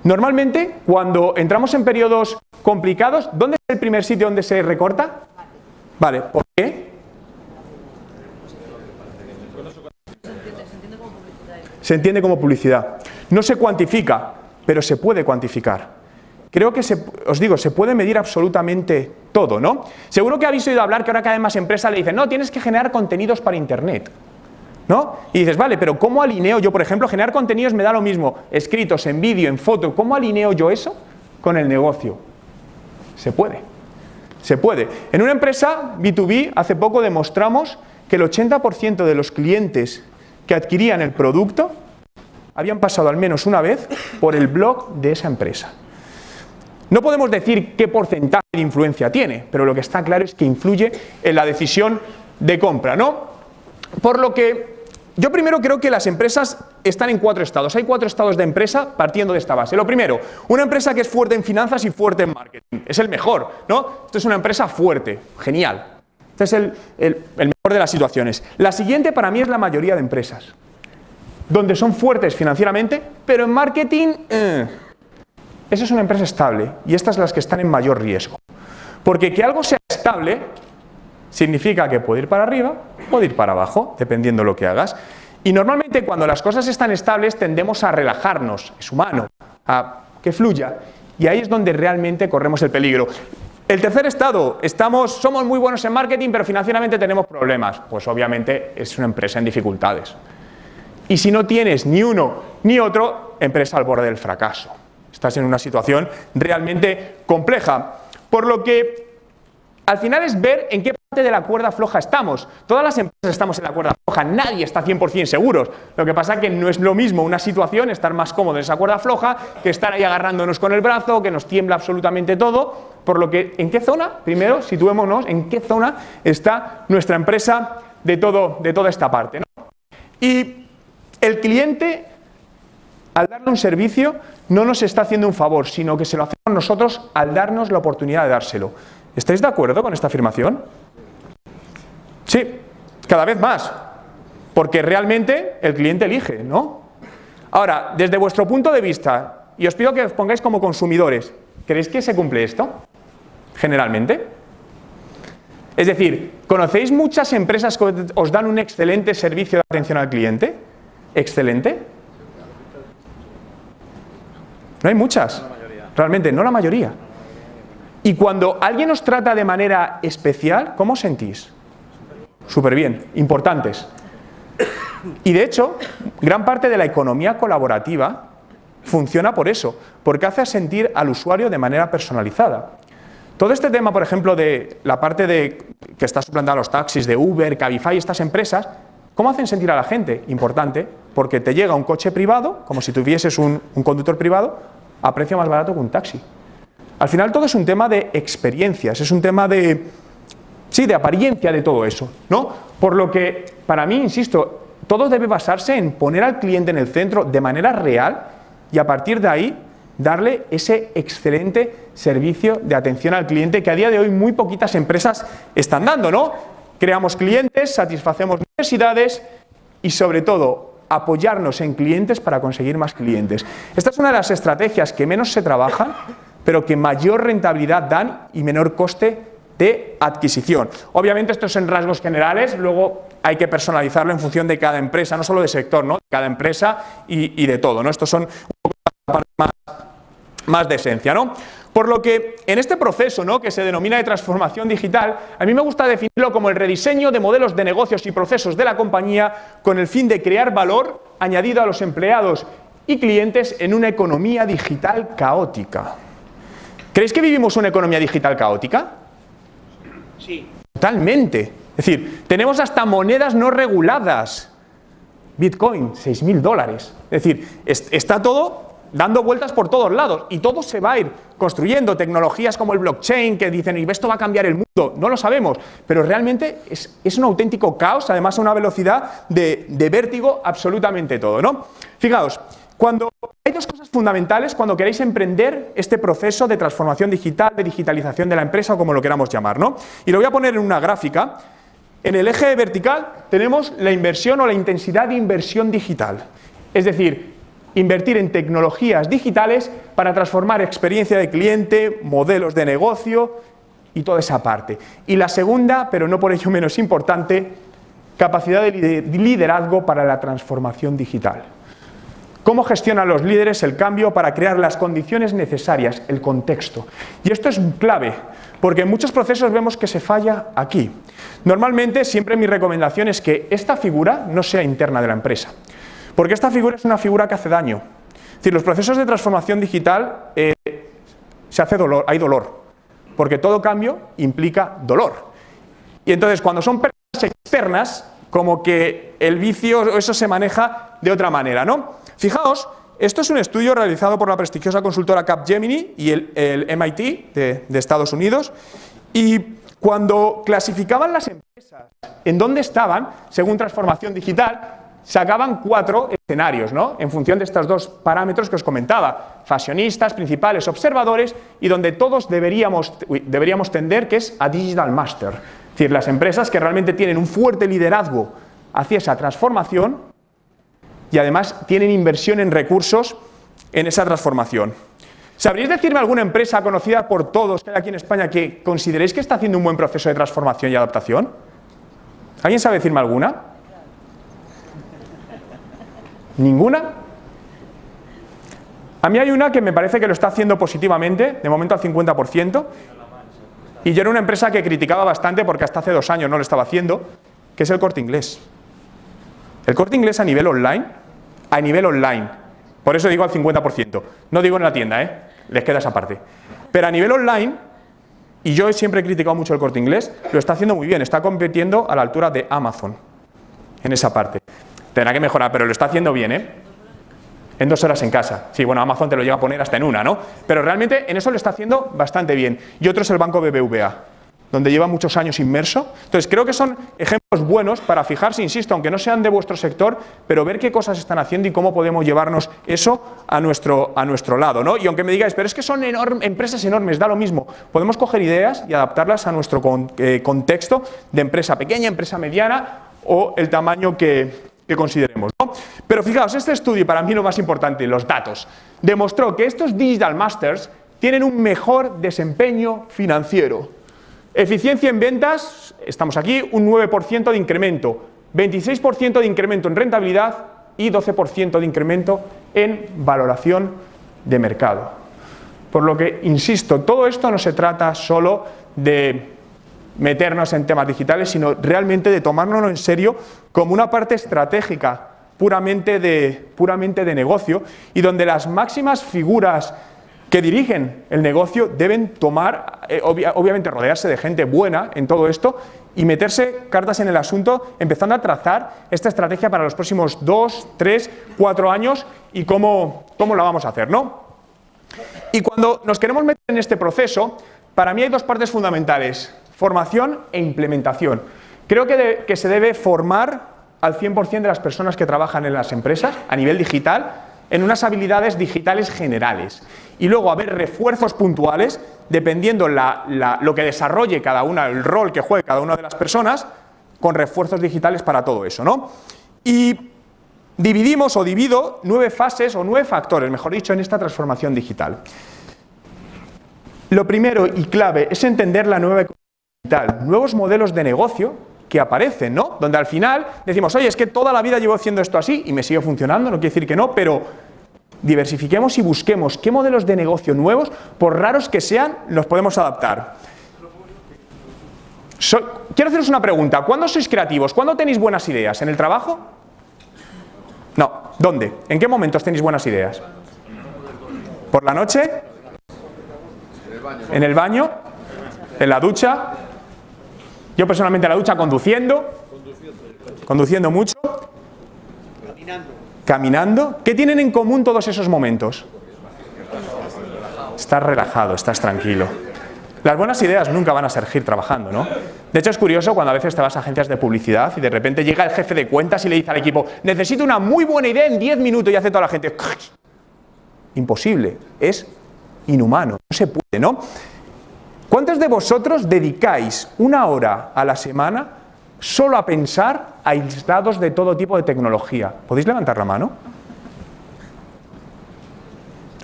Normalmente, cuando entramos en periodos complicados, ¿dónde es el primer sitio donde se recorta? Vale, ¿por qué? Se entiende como publicidad. No se cuantifica, pero se puede cuantificar. Creo que, os digo, se puede medir absolutamente todo, ¿no? Seguro que habéis oído hablar que ahora cada vez más empresas le dicen, no, tienes que generar contenidos para Internet, ¿no? Y dices, vale, pero ¿cómo alineo yo, por ejemplo, generar contenidos me da lo mismo, escritos, en vídeo, en foto, ¿cómo alineo yo eso con el negocio? Se puede, se puede. En una empresa B2B hace poco demostramos que el 80% de los clientes que adquirían el producto habían pasado al menos una vez por el blog de esa empresa. No podemos decir qué porcentaje de influencia tiene, pero lo que está claro es que influye en la decisión de compra, ¿no? Por lo que yo primero creo que las empresas están en 4 estados. Hay 4 estados de empresa partiendo de esta base. Lo primero, una empresa que es fuerte en finanzas y fuerte en marketing. Es el mejor, ¿no? Esto es una empresa fuerte, genial. Este es el mejor de las situaciones. La siguiente para mí es la mayoría de empresas, donde son fuertes financieramente, pero en marketing, esa es una empresa estable y estas son las que están en mayor riesgo. Porque que algo sea estable significa que puede ir para arriba, puede ir para abajo, dependiendo de lo que hagas. Y normalmente cuando las cosas están estables tendemos a relajarnos, es humano, a que fluya. Y ahí es donde realmente corremos el peligro. El tercer estado, somos muy buenos en marketing, pero financieramente tenemos problemas. Pues obviamente es una empresa en dificultades. Y si no tienes ni uno ni otro, empresa al borde del fracaso. Estás en una situación realmente compleja. Por lo que al final es ver en qué parte de la cuerda floja estamos. Todas las empresas estamos en la cuerda floja, nadie está 100% seguros. Lo que pasa es que no es lo mismo una situación, estar más cómodo en esa cuerda floja, que estar ahí agarrándonos con el brazo, que nos tiembla absolutamente todo. Por lo que, ¿en qué zona? Primero, situémonos en qué zona está nuestra empresa de toda esta parte, ¿no? Y el cliente, al darle un servicio, no nos está haciendo un favor, sino que se lo hacemos nosotros al darnos la oportunidad de dárselo. ¿Estáis de acuerdo con esta afirmación? Sí, cada vez más, porque realmente el cliente elige, ¿no? Ahora, desde vuestro punto de vista, y os pido que os pongáis como consumidores, ¿creéis que se cumple esto? Generalmente. Es decir, ¿conocéis muchas empresas que os dan un excelente servicio de atención al cliente? ¿Excelente? No hay muchas, realmente, no la mayoría. Y cuando alguien os trata de manera especial, ¿cómo os sentís? Súper bien, importantes. Y de hecho, gran parte de la economía colaborativa funciona por eso, porque hace sentir al usuario de manera personalizada. Todo este tema, por ejemplo, de la parte que está suplantando los taxis, de Uber, Cabify, estas empresas, ¿cómo hacen sentir a la gente? Importante, porque te llega un coche privado, como si tuvieses un conductor privado, a precio más barato que un taxi. Al final todo es un tema de experiencias, es un tema de apariencia de todo eso, ¿no? Por lo que, para mí, insisto, todo debe basarse en poner al cliente en el centro de manera real y a partir de ahí darle ese excelente servicio de atención al cliente que a día de hoy muy poquitas empresas están dando, ¿no? Creamos clientes, satisfacemos necesidades y sobre todo apoyarnos en clientes para conseguir más clientes. Esta es una de las estrategias que menos se trabajan, pero que mayor rentabilidad dan y menor coste de adquisición. Obviamente esto es en rasgos generales, luego hay que personalizarlo en función de cada empresa, no solo de sector, ¿no? De cada empresa y de todo, ¿no? Estos son un poco la parte más de esencia, ¿no? Por lo que en este proceso, ¿no?, que se denomina de transformación digital, a mí me gusta definirlo como el rediseño de modelos de negocios y procesos de la compañía con el fin de crear valor añadido a los empleados y clientes en una economía digital caótica. ¿Creéis que vivimos una economía digital caótica? Sí. Totalmente. Es decir, tenemos hasta monedas no reguladas. Bitcoin, $6.000. Es decir, está todo dando vueltas por todos lados y todo se va a ir construyendo. Tecnologías como el blockchain que dicen, y esto va a cambiar el mundo, no lo sabemos, pero realmente es un auténtico caos, además a una velocidad de vértigo absolutamente todo, ¿no? Fijaos, hay dos cosas fundamentales cuando queréis emprender este proceso de transformación digital, de digitalización de la empresa o como lo queramos llamar, ¿no? Y lo voy a poner en una gráfica. En el eje vertical tenemos la inversión o la intensidad de inversión digital, es decir, invertir en tecnologías digitales para transformar experiencia de cliente, modelos de negocio y toda esa parte. Y la segunda, pero no por ello menos importante, capacidad de liderazgo para la transformación digital. ¿Cómo gestionan los líderes el cambio para crear las condiciones necesarias, el contexto? Y esto es clave, porque en muchos procesos vemos que se falla aquí. Normalmente, siempre mi recomendación es que esta figura no sea interna de la empresa, porque esta figura es una figura que hace daño. Es decir, los procesos de transformación digital hay dolor, porque todo cambio implica dolor. Y entonces, cuando son personas externas, como que el vicio, eso se maneja de otra manera, ¿no? Fijaos, esto es un estudio realizado por la prestigiosa consultora Capgemini y el MIT de Estados Unidos, y cuando clasificaban las empresas en dónde estaban, según transformación digital, sacaban 4 escenarios, ¿no?, en función de estos dos parámetros que os comentaba, fashionistas, principales, observadores, y donde todos deberíamos tender, que es a Digital Master. Es decir, las empresas que realmente tienen un fuerte liderazgo hacia esa transformación y además tienen inversión en recursos en esa transformación. ¿Sabríais decirme alguna empresa conocida por todos que hay aquí en España que consideréis que está haciendo un buen proceso de transformación y adaptación? ¿Alguien sabe decirme alguna? ¿Ninguna? A mí hay una que me parece que lo está haciendo positivamente, de momento al 50%, y yo era una empresa que criticaba bastante porque hasta hace 2 años no lo estaba haciendo, que es el Corte Inglés. El Corte Inglés a nivel online, por eso digo al 50%, no digo en la tienda, les queda esa parte, pero a nivel online, y yo siempre he criticado mucho el Corte Inglés, lo está haciendo muy bien, está compitiendo a la altura de Amazon en esa parte. Tendrá que mejorar, pero lo está haciendo bien, en 2 horas en casa. Sí, bueno, Amazon te lo llega a poner hasta en 1, ¿no? Pero realmente en eso lo está haciendo bastante bien. Y otro es el Banco BBVA, donde lleva muchos años inmerso. Entonces, creo que son ejemplos buenos para fijarse, insisto, aunque no sean de vuestro sector, pero ver qué cosas están haciendo y cómo podemos llevarnos eso a nuestro lado, ¿no? Y aunque me digáis, pero es que son empresas enormes, da lo mismo. Podemos coger ideas y adaptarlas a nuestro contexto de empresa pequeña, empresa mediana o el tamaño que consideremos, ¿no? Pero fijaos, este estudio, para mí lo más importante, los datos, demostró que estos Digital Masters tienen un mejor desempeño financiero. Eficiencia en ventas, estamos aquí, un 9% de incremento, 26% de incremento en rentabilidad y 12% de incremento en valoración de mercado. Por lo que, insisto, todo esto no se trata solo de meternos en temas digitales, sino realmente de tomárnoslo en serio como una parte estratégica, puramente de negocio, y donde las máximas figuras que dirigen el negocio deben tomar, obviamente rodearse de gente buena en todo esto y meterse cartas en el asunto, empezando a trazar esta estrategia para los próximos 2, 3, 4 años y cómo la vamos a hacer, ¿no? Y cuando nos queremos meter en este proceso, para mí hay 2 partes fundamentales: formación e implementación. Creo que se debe formar al 100% de las personas que trabajan en las empresas a nivel digital en unas habilidades digitales generales. Y luego haber refuerzos puntuales dependiendo lo que desarrolle cada una, el rol que juegue cada una de las personas, con refuerzos digitales para todo eso, ¿no? Y divido 9 fases o 9 factores, mejor dicho, en esta transformación digital. Lo primero y clave es entender la nueva economía digital, nuevos modelos de negocio que aparecen, ¿no? Donde al final decimos, oye, es que toda la vida llevo haciendo esto así y me sigue funcionando, no quiere decir que no, pero diversifiquemos y busquemos qué modelos de negocio nuevos, por raros que sean, los podemos adaptar. Quiero haceros una pregunta. ¿Cuándo sois creativos? ¿Cuándo tenéis buenas ideas? ¿En el trabajo? No. ¿Dónde? ¿En qué momentos tenéis buenas ideas? ¿Por la noche? ¿En el baño? ¿En la ducha? Yo personalmente en la ducha conduciendo mucho. Caminando. ¿Qué tienen en común todos esos momentos? Estás relajado, estás tranquilo. Las buenas ideas nunca van a surgir trabajando, ¿no? De hecho, es curioso cuando a veces te vas a agencias de publicidad y de repente llega el jefe de cuentas y le dice al equipo, necesito una muy buena idea en 10 minutos y hace toda la gente... Imposible, es inhumano, no se puede, ¿no? ¿Cuántos de vosotros dedicáis 1 hora a la semana solo a pensar aislados de todo tipo de tecnología? ¿Podéis levantar la mano?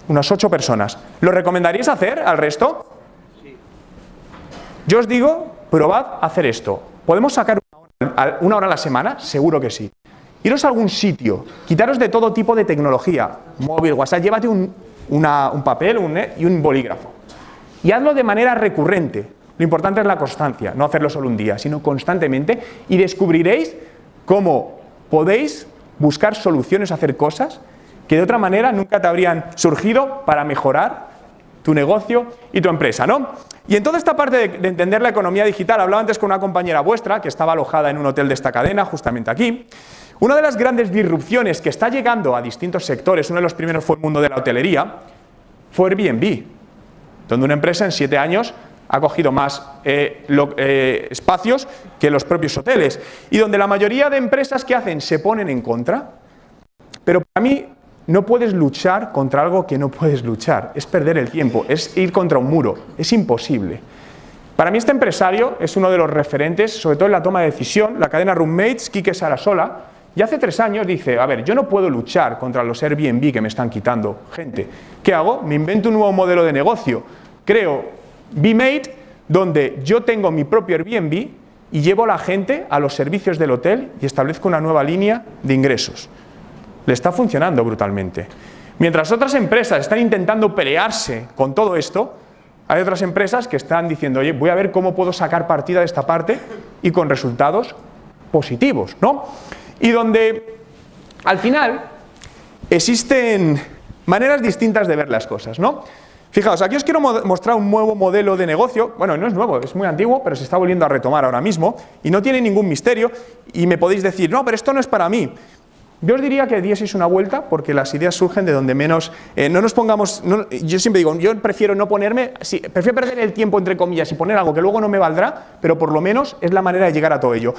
Unas 8 personas. ¿Lo recomendaríais hacer al resto? Yo os digo, probad hacer esto. ¿Podemos sacar 1 hora a la semana? Seguro que sí. Iros a algún sitio, quitaros de todo tipo de tecnología, móvil, WhatsApp, llévate un papel y un bolígrafo. Y hazlo de manera recurrente. Lo importante es la constancia, no hacerlo solo un día, sino constantemente, y descubriréis cómo podéis buscar soluciones, hacer cosas que de otra manera nunca te habrían surgido para mejorar tu negocio y tu empresa, ¿no? Y en toda esta parte de entender la economía digital, hablaba antes con una compañera vuestra que estaba alojada en un hotel de esta cadena, justamente aquí. Una de las grandes disrupciones que está llegando a distintos sectores, uno de los primeros fue el mundo de la hotelería, fue Airbnb, donde una empresa en 7 años ha cogido más espacios que los propios hoteles, y donde la mayoría de empresas que hacen se ponen en contra, pero para mí no puedes luchar contra algo que no puedes luchar, es perder el tiempo, es ir contra un muro, es imposible. Para mí este empresario es uno de los referentes, sobre todo en la toma de decisión, la cadena Roommates, Quique Sarasola, y hace 3 años dice, a ver, yo no puedo luchar contra los Airbnb que me están quitando gente. ¿Qué hago? Me invento un nuevo modelo de negocio. Creo BeMate, donde yo tengo mi propio Airbnb y llevo a la gente a los servicios del hotel y establezco una nueva línea de ingresos. Le está funcionando brutalmente. Mientras otras empresas están intentando pelearse con todo esto, hay otras empresas que están diciendo, oye, voy a ver cómo puedo sacar partida de esta parte y con resultados positivos, ¿no? Y donde, al final, existen maneras distintas de ver las cosas, ¿no? Fijaos, aquí os quiero mostrar un nuevo modelo de negocio. Bueno, no es nuevo, es muy antiguo, pero se está volviendo a retomar ahora mismo y no tiene ningún misterio y me podéis decir, no, pero esto no es para mí. Yo os diría que dieseis una vuelta porque las ideas surgen de donde menos, no nos pongamos, yo siempre digo, yo prefiero no ponerme, sí, prefiero perder el tiempo entre comillas y poner algo que luego no me valdrá, pero por lo menos es la manera de llegar a todo ello.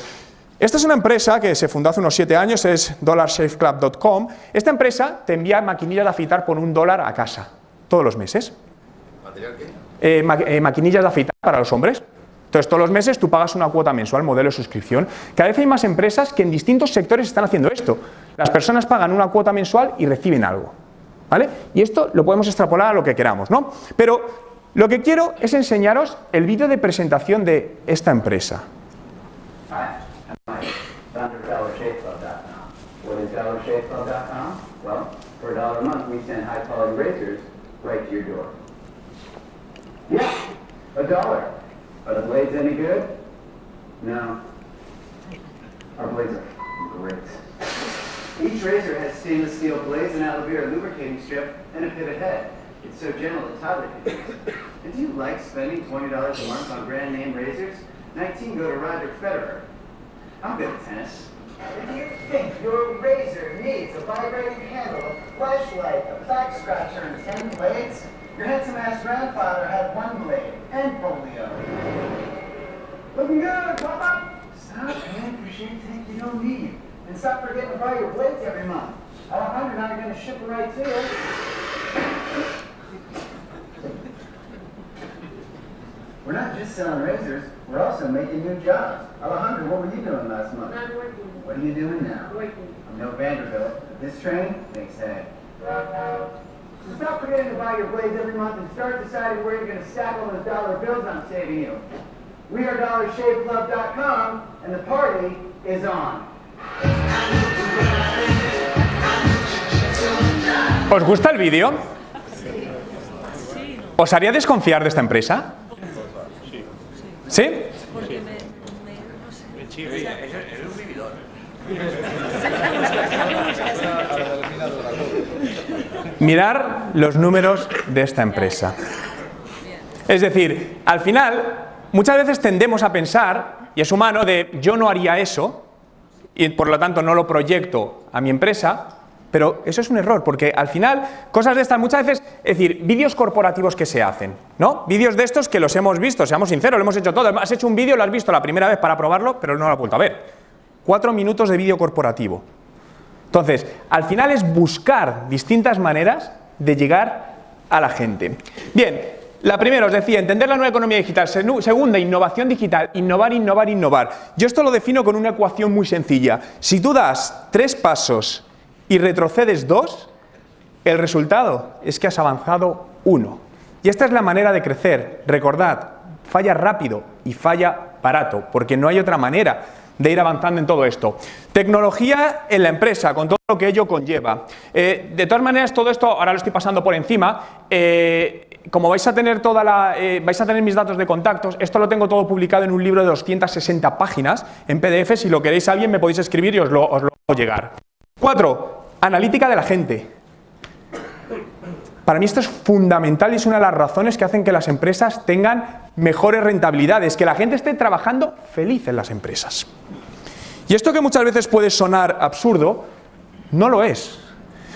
Esta es una empresa que se fundó hace unos 7 años, es dollarshaveclub.com. Esta empresa te envía maquinillas de afeitar por $1 a casa, todos los meses. ¿Material qué? Maquinillas de afeitar para los hombres. Entonces, todos los meses tú pagas una cuota mensual, modelo de suscripción. Cada vez hay más empresas que en distintos sectores están haciendo esto. Las personas pagan una cuota mensual y reciben algo, ¿vale? Y esto lo podemos extrapolar a lo que queramos, ¿no? Pero lo que quiero es enseñaros el vídeo de presentación de esta empresa. Are the blades any good? No. Our blades are great. Each razor has stainless steel blades, an aloe vera lubricating strip, and a pivot head. It's so gentle a toddler can use it. And do you like spending $20 a month on brand name razors? 19 go to Roger Federer. I'm good at tennis. Do you think your razor needs a vibrating handle, a flashlight, a back scratcher, and 10 blades? Your handsome-ass grandfather had 1 blade and polio. Looking good, Papa! Stop paying for shit tank you don't need. And stop forgetting to buy your blades every month. Alejandro and I are going to ship it right to you. We're not just selling razors, we're also making new jobs. Alejandro, what were you doing last month? Not working. What are you doing now? Working. I'm no Vanderbilt, but this train makes hay. So stop forgetting to buy your blades every month and start deciding where you're going to stack all those dollar bills I'm saving you. WeAreDollarShaveClub.com, and the party is on. ¿Os gusta el vídeo? ¿Os haría desconfiar de esta empresa? ¿Sí? Porque no sé. Es un vividor. Mirar los números de esta empresa. Es decir, al final, muchas veces tendemos a pensar, y es humano, de yo no haría eso, y por lo tanto no lo proyecto a mi empresa, pero eso es un error, porque al final, cosas de estas muchas veces, es decir, vídeos corporativos que se hacen, ¿no? Vídeos de estos que los hemos visto, seamos sinceros, lo hemos hecho todos. Has hecho un vídeo, lo has visto la primera vez para probarlo, pero no lo has vuelto a ver. 4 minutos de vídeo corporativo. Entonces, al final es buscar distintas maneras de llegar a la gente. Bien, la primera, os decía, entender la nueva economía digital. Segunda, innovación digital. Innovar, innovar, innovar. Yo esto lo defino con una ecuación muy sencilla. Si tú das 3 pasos y retrocedes 2, el resultado es que has avanzado 1. Y esta es la manera de crecer. Recordad, falla rápido y falla barato, porque no hay otra manera de ir avanzando en todo esto. Tecnología en la empresa, con todo lo que ello conlleva. De todas maneras, todo esto, ahora lo estoy pasando por encima, como vais a tener vais a tener mis datos de contactos, esto lo tengo todo publicado en un libro de 260 páginas, en PDF, si lo queréis alguien me podéis escribir y os lo hago llegar. 4. Analítica de la gente. Para mí esto es fundamental y es una de las razones que hacen que las empresas tengan mejores rentabilidades, que la gente esté trabajando feliz en las empresas. Y esto que muchas veces puede sonar absurdo, no lo es.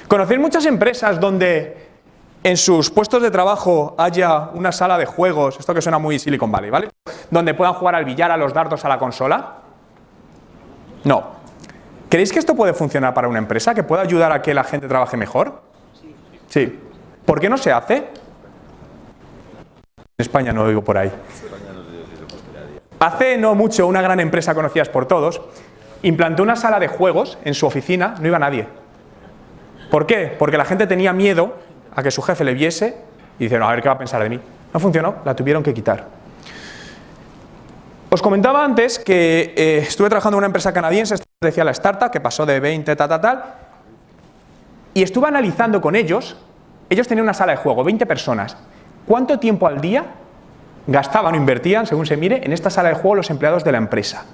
¿Conocéis muchas empresas donde en sus puestos de trabajo haya una sala de juegos, esto que suena muy Silicon Valley, ¿vale? Donde puedan jugar al billar, a los dardos, a la consola? No. ¿Creéis que esto puede funcionar para una empresa? ¿Que pueda ayudar a que la gente trabaje mejor? Sí. ¿Por qué no se hace? En España no lo digo por ahí. Hace no mucho una gran empresa conocida por todos implantó una sala de juegos en su oficina, no iba nadie. ¿Por qué? Porque la gente tenía miedo a que su jefe le viese y dice, no, a ver qué va a pensar de mí. No funcionó, la tuvieron que quitar. Os comentaba antes que estuve trabajando en una empresa canadiense, decía la startup, que pasó de 20, tal, y estuve analizando con ellos. Ellos tenían una sala de juego, 20 personas. ¿Cuánto tiempo al día gastaban o invertían, según se mire, en esta sala de juego los empleados de la empresa?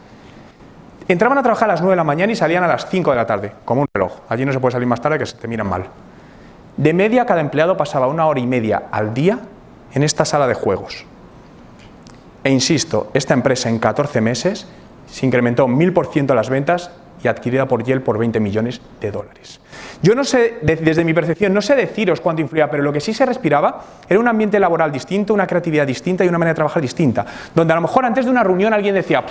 Entraban a trabajar a las 9 de la mañana y salían a las 5 de la tarde, como un reloj. Allí no se puede salir más tarde, que se te miran mal. De media, cada empleado pasaba 1 hora y media al día en esta sala de juegos. E insisto, esta empresa en 14 meses se incrementó 1000% las ventas y adquirida por Yelp por 20 millones de dólares. Yo no sé, desde mi percepción, no sé deciros cuánto influía, pero lo que sí se respiraba era un ambiente laboral distinto, una creatividad distinta y una manera de trabajar distinta. Donde a lo mejor antes de una reunión alguien decía,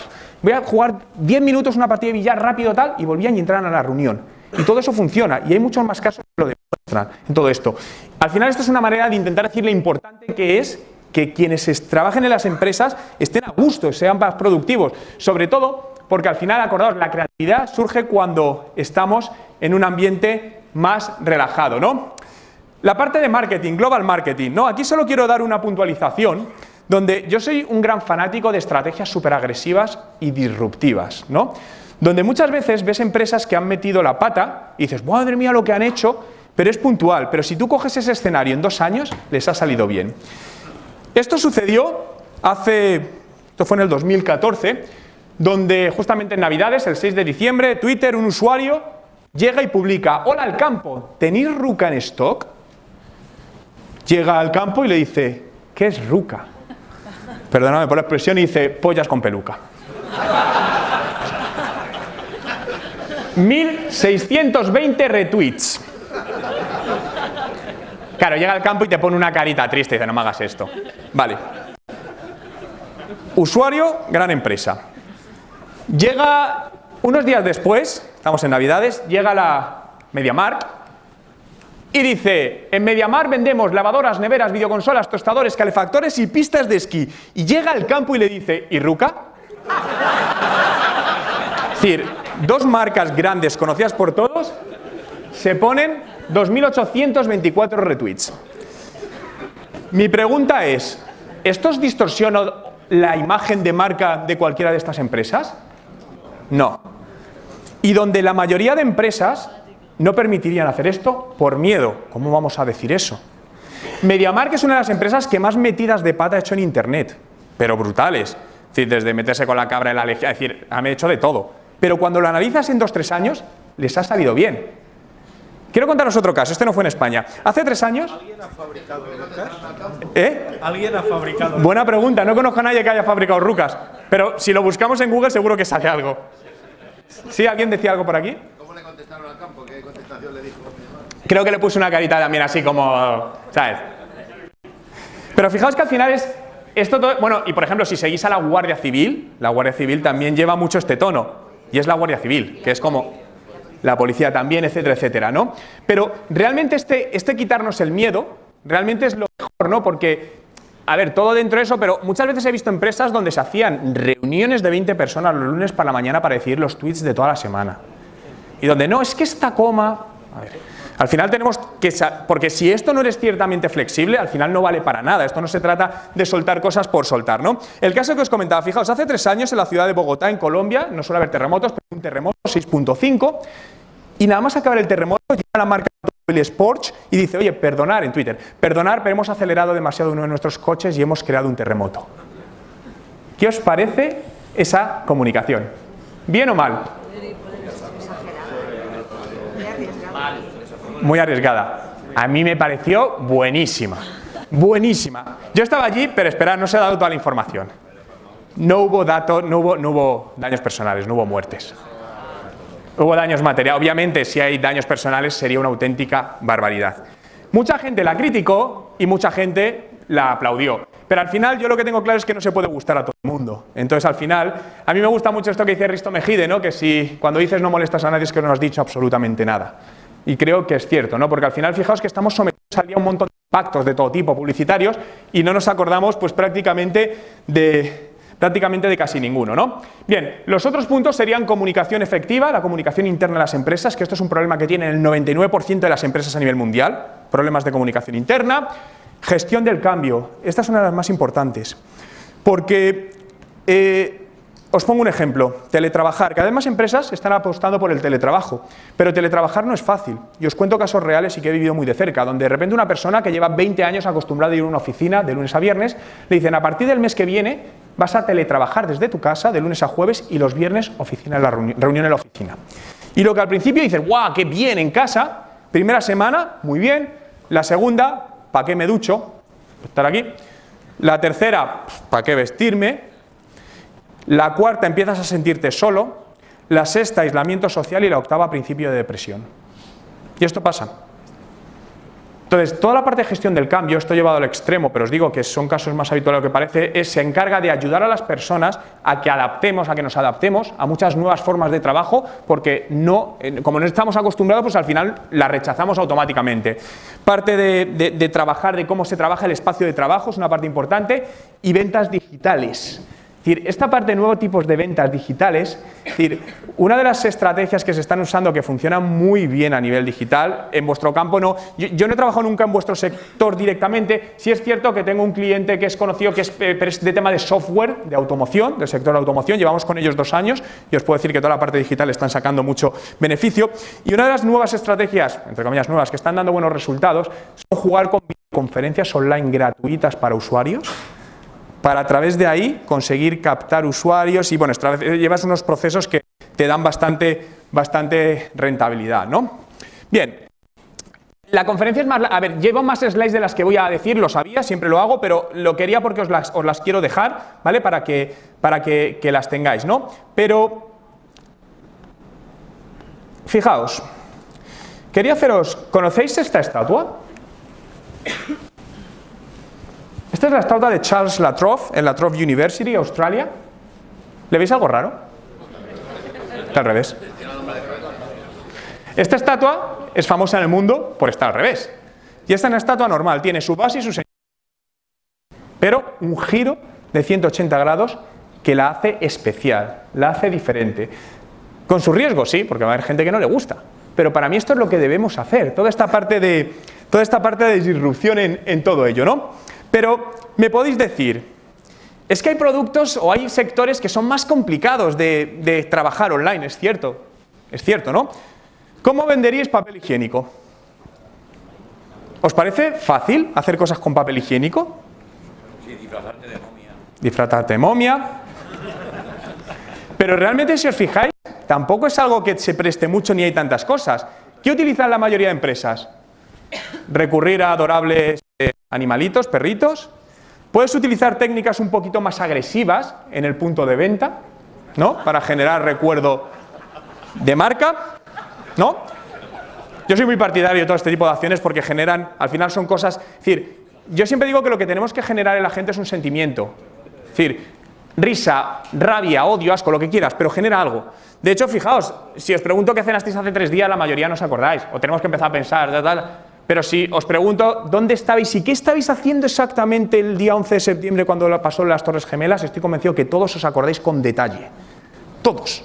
voy a jugar 10 minutos una partida de billar rápido tal, y volvían y entraban a la reunión. Y todo eso funciona, y hay muchos más casos que lo demuestran en todo esto. Al final esto es una manera de intentar decir lo importante que es que quienes trabajen en las empresas estén a gusto, sean más productivos, sobre todo porque al final, acordaos, la creatividad surge cuando estamos en un ambiente más relajado, ¿no? La parte de marketing, global marketing, ¿no? Aquí solo quiero dar una puntualización donde yo soy un gran fanático de estrategias súper agresivas y disruptivas, ¿no? Donde muchas veces ves empresas que han metido la pata y dices, madre mía lo que han hecho, pero es puntual, pero si tú coges ese escenario en 2 años, les ha salido bien. Esto sucedió esto fue en el 2014, donde justamente en Navidades, el 6 de diciembre, Twitter, un usuario llega y publica, hola al campo, ¿tenéis ruca en stock? Llega al campo y le dice, ¿qué es ruca? Perdóname por la expresión, y dice, pollas con peluca. 1620 retweets. Claro, llega al campo y te pone una carita triste y dice, no me hagas esto. Vale. Usuario, gran empresa. Llega unos días después, estamos en Navidades, llega la MediaMarkt y dice, en MediaMarkt vendemos lavadoras, neveras, videoconsolas, tostadores, calefactores y pistas de esquí. Y llega al campo y le dice, ¿y ruca? Es decir, 2 marcas grandes conocidas por todos se ponen 2824 retweets. Mi pregunta es, ¿esto es distorsión la imagen de marca de cualquiera de estas empresas? No. Y donde la mayoría de empresas no permitirían hacer esto por miedo. ¿Cómo vamos a decir eso? MediaMarkt es una de las empresas que más metidas de pata ha hecho en Internet, pero brutales. Es decir, desde meterse con la cabra en la legión, es decir, han hecho de todo. Pero cuando lo analizas en 2-3 años, les ha salido bien. Quiero contaros otro caso, este no fue en España. Hace 3 años... ¿Alguien ha fabricado Rucas? ¿Alguien ha fabricado? Buena pregunta, no conozco a nadie que haya fabricado Rucas, pero si lo buscamos en Google seguro que sale algo. ¿Sí? ¿Alguien decía algo por aquí? ¿Cómo le contestaron al campo? ¿Qué contestación le dijo? Creo que le puse una carita también así como... ¿sabes? Pero fijaos que al final es... Esto todo, bueno, y por ejemplo, si seguís a la Guardia Civil también lleva mucho este tono, y es la Guardia Civil, que es como la policía también, etcétera, etcétera, ¿no? Pero realmente este quitarnos el miedo, realmente es lo mejor, ¿no? Porque, a ver, todo dentro de eso, pero muchas veces he visto empresas donde se hacían reuniones de 20 personas los lunes para la mañana para decidir los tweets de toda la semana. Y donde, no, es que esta coma... A ver... Al final tenemos que... Porque si esto no eres ciertamente flexible, al final no vale para nada. Esto no se trata de soltar cosas por soltar, ¿no? El caso que os comentaba, fijaos, hace 3 años en la ciudad de Bogotá, en Colombia, no suele haber terremotos, pero un terremoto 6.5, y nada más acabar el terremoto, llega la marca automóviles Porsche y dice, oye, perdonar en Twitter, perdonar, pero hemos acelerado demasiado uno de nuestros coches y hemos creado un terremoto. ¿Qué os parece esa comunicación? ¿Bien o mal? Muy arriesgada. A mí me pareció buenísima. Buenísima. Yo estaba allí, pero esperad, no se ha dado toda la información. No hubo datos, no hubo daños personales, no hubo muertes. Hubo daños materiales. Obviamente, si hay daños personales, sería una auténtica barbaridad. Mucha gente la criticó y mucha gente la aplaudió. Pero al final, yo lo que tengo claro es que no se puede gustar a todo el mundo. Entonces, al final, a mí me gusta mucho esto que dice Risto Mejide, ¿no? Que si cuando dices no molestas a nadie es que no has dicho absolutamente nada. Y creo que es cierto, ¿no? Porque al final, fijaos que estamos sometidos al día a un montón de pactos de todo tipo, publicitarios, y no nos acordamos, pues prácticamente de casi ninguno, ¿no? Bien, los otros puntos serían comunicación efectiva, la comunicación interna de las empresas, que esto es un problema que tienen el 99% de las empresas a nivel mundial, problemas de comunicación interna, gestión del cambio, esta es una de las más importantes, porque os pongo un ejemplo, teletrabajar. Cada vez más empresas están apostando por el teletrabajo, pero teletrabajar no es fácil. Y os cuento casos reales y que he vivido muy de cerca, donde de repente una persona que lleva 20 años acostumbrada a ir a una oficina de lunes a viernes, le dicen, a partir del mes que viene vas a teletrabajar desde tu casa de lunes a jueves y los viernes oficina en la reunión en la oficina. Y lo que al principio dices, ¡guau, qué bien en casa! Primera semana, muy bien. La segunda, ¿para qué me ducho? Estar aquí. La tercera, ¿para qué vestirme? La cuarta, empiezas a sentirte solo. La sexta, aislamiento social. Y la octava, principio de depresión. Y esto pasa. Entonces, toda la parte de gestión del cambio, esto llevado al extremo, pero os digo que son casos más habituales de lo que parece, se encarga de ayudar a las personas a que adaptemos, a que nos adaptemos a muchas nuevas formas de trabajo, porque como no estamos acostumbrados, pues al final la rechazamos automáticamente. Parte de trabajar, de cómo se trabaja el espacio de trabajo, es una parte importante, y ventas digitales. Es decir, esta parte de nuevos tipos de ventas digitales, es decir, una de las estrategias que se están usando que funcionan muy bien a nivel digital, en vuestro campo no, yo no he trabajado nunca en vuestro sector directamente, sí es cierto que tengo un cliente que es conocido, pero es de tema de software, de automoción, del sector de automoción, llevamos con ellos 2 años y os puedo decir que toda la parte digital están sacando mucho beneficio, y una de las nuevas estrategias, entre comillas nuevas, que están dando buenos resultados, son jugar con videoconferencias online gratuitas para usuarios, para a través de ahí conseguir captar usuarios y bueno, llevas unos procesos que te dan bastante rentabilidad, ¿no? Bien, la conferencia es más... A ver, llevo más slides de las que voy a decir, lo sabía, siempre lo hago, pero lo quería porque os las quiero dejar, ¿vale? Para que las tengáis, ¿no? Pero, fijaos, quería haceros... ¿Conocéis esta estatua? Esta es la estatua de Charles La Trobe en La Trobe University, Australia. ¿Le veis algo raro? Está al revés. Esta estatua es famosa en el mundo por estar al revés. Y esta es una estatua normal, tiene su base y su señal, pero un giro de 180 grados que la hace especial, la hace diferente. Con su riesgo, sí, porque va a haber gente que no le gusta. Pero para mí esto es lo que debemos hacer, toda esta parte de disrupción en todo ello, ¿no? Pero me podéis decir, es que hay productos o hay sectores que son más complicados de trabajar online, es cierto, ¿no? ¿Cómo venderíais papel higiénico? ¿Os parece fácil hacer cosas con papel higiénico? Sí, disfrazarte de momia. Disfrazarte de momia. Pero realmente, si os fijáis, tampoco es algo que se preste mucho ni hay tantas cosas. ¿Qué utilizan la mayoría de empresas? Recurrir a adorables animalitos, perritos. Puedes utilizar técnicas un poquito más agresivas en el punto de venta, ¿no? Para generar recuerdo de marca, ¿no? Yo soy muy partidario de todo este tipo de acciones porque generan, al final son cosas, es decir, yo siempre digo que lo que tenemos que generar en la gente es un sentimiento, es decir, risa, rabia, odio, asco, lo que quieras, pero genera algo. De hecho, fijaos, si os pregunto qué cenasteis hace 3 días, la mayoría no os acordáis, o tenemos que empezar a pensar, tal. Pero si os pregunto dónde estabais y qué estabais haciendo exactamente el día 11 de septiembre cuando pasó las Torres Gemelas, estoy convencido que todos os acordáis con detalle. Todos.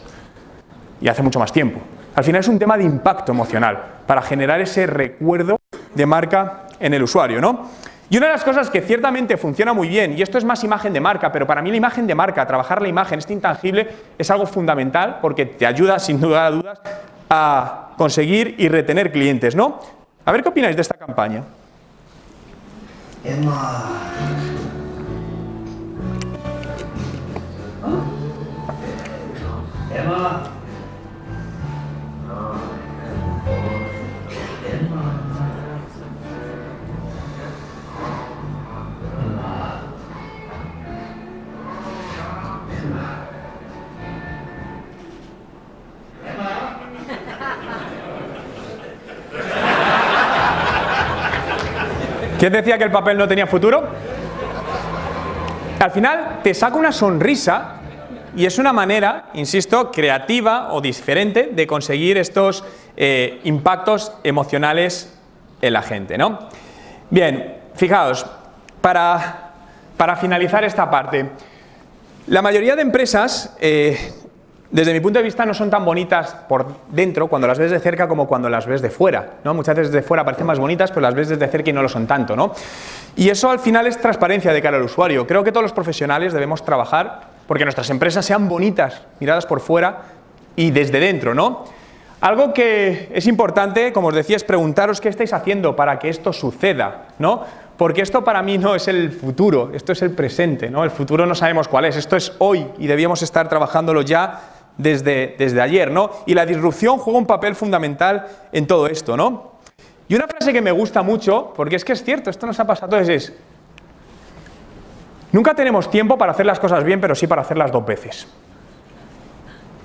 Y hace mucho más tiempo. Al final es un tema de impacto emocional para generar ese recuerdo de marca en el usuario, ¿no? Y una de las cosas que ciertamente funciona muy bien, y esto es más imagen de marca, pero para mí la imagen de marca, trabajar la imagen, este intangible, es algo fundamental porque te ayuda, sin duda a dudas, a conseguir y retener clientes, ¿no? A ver qué opináis de esta campaña. Emma. Emma. ¿Quién decía que el papel no tenía futuro? Al final te saca una sonrisa y es una manera, insisto, creativa o diferente de conseguir estos impactos emocionales en la gente, ¿no? Bien, fijaos, para finalizar esta parte, la mayoría de empresas, desde mi punto de vista, no son tan bonitas por dentro cuando las ves de cerca como cuando las ves de fuera, ¿no? Muchas veces de fuera parecen más bonitas, pero las ves desde cerca y no lo son tanto, ¿no? Y eso al final es transparencia de cara al usuario. Creo que todos los profesionales debemos trabajar porque nuestras empresas sean bonitas, miradas por fuera y desde dentro, ¿no? Algo que es importante, como os decía, es preguntaros qué estáis haciendo para que esto suceda, ¿no? Porque esto para mí no es el futuro, esto es el presente, ¿no? El futuro no sabemos cuál es, esto es hoy y debíamos estar trabajándolo ya desde ayer, ¿no? Y la disrupción juega un papel fundamental en todo esto, ¿no? Y una frase que me gusta mucho, porque es que es cierto, esto nos ha pasado, es nunca tenemos tiempo para hacer las cosas bien, pero sí para hacerlas 2 veces.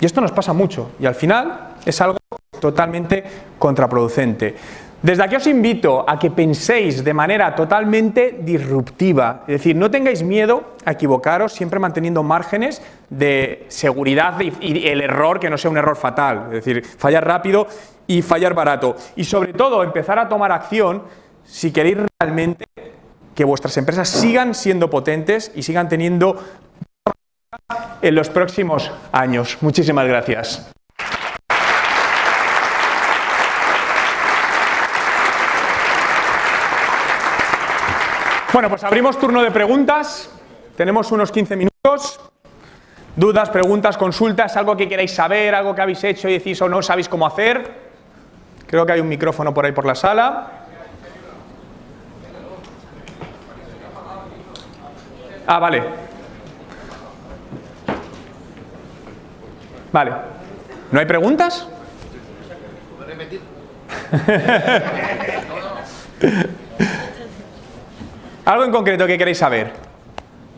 Y esto nos pasa mucho, y al final es algo totalmente contraproducente. Desde aquí os invito a que penséis de manera totalmente disruptiva, es decir, no tengáis miedo a equivocaros, siempre manteniendo márgenes de seguridad y el error que no sea un error fatal, es decir, fallar rápido y fallar barato. Y sobre todo, empezar a tomar acción si queréis realmente que vuestras empresas sigan siendo potentes y sigan teniendo en los próximos años. Muchísimas gracias. Bueno, pues abrimos turno de preguntas. Tenemos unos 15 minutos. Dudas, preguntas, consultas, algo que queráis saber, algo que habéis hecho y decís o no sabéis cómo hacer. Creo que hay un micrófono por ahí por la sala. Ah, vale. Vale. ¿No hay preguntas? ¿Puedes repetir? Algo en concreto que queréis saber.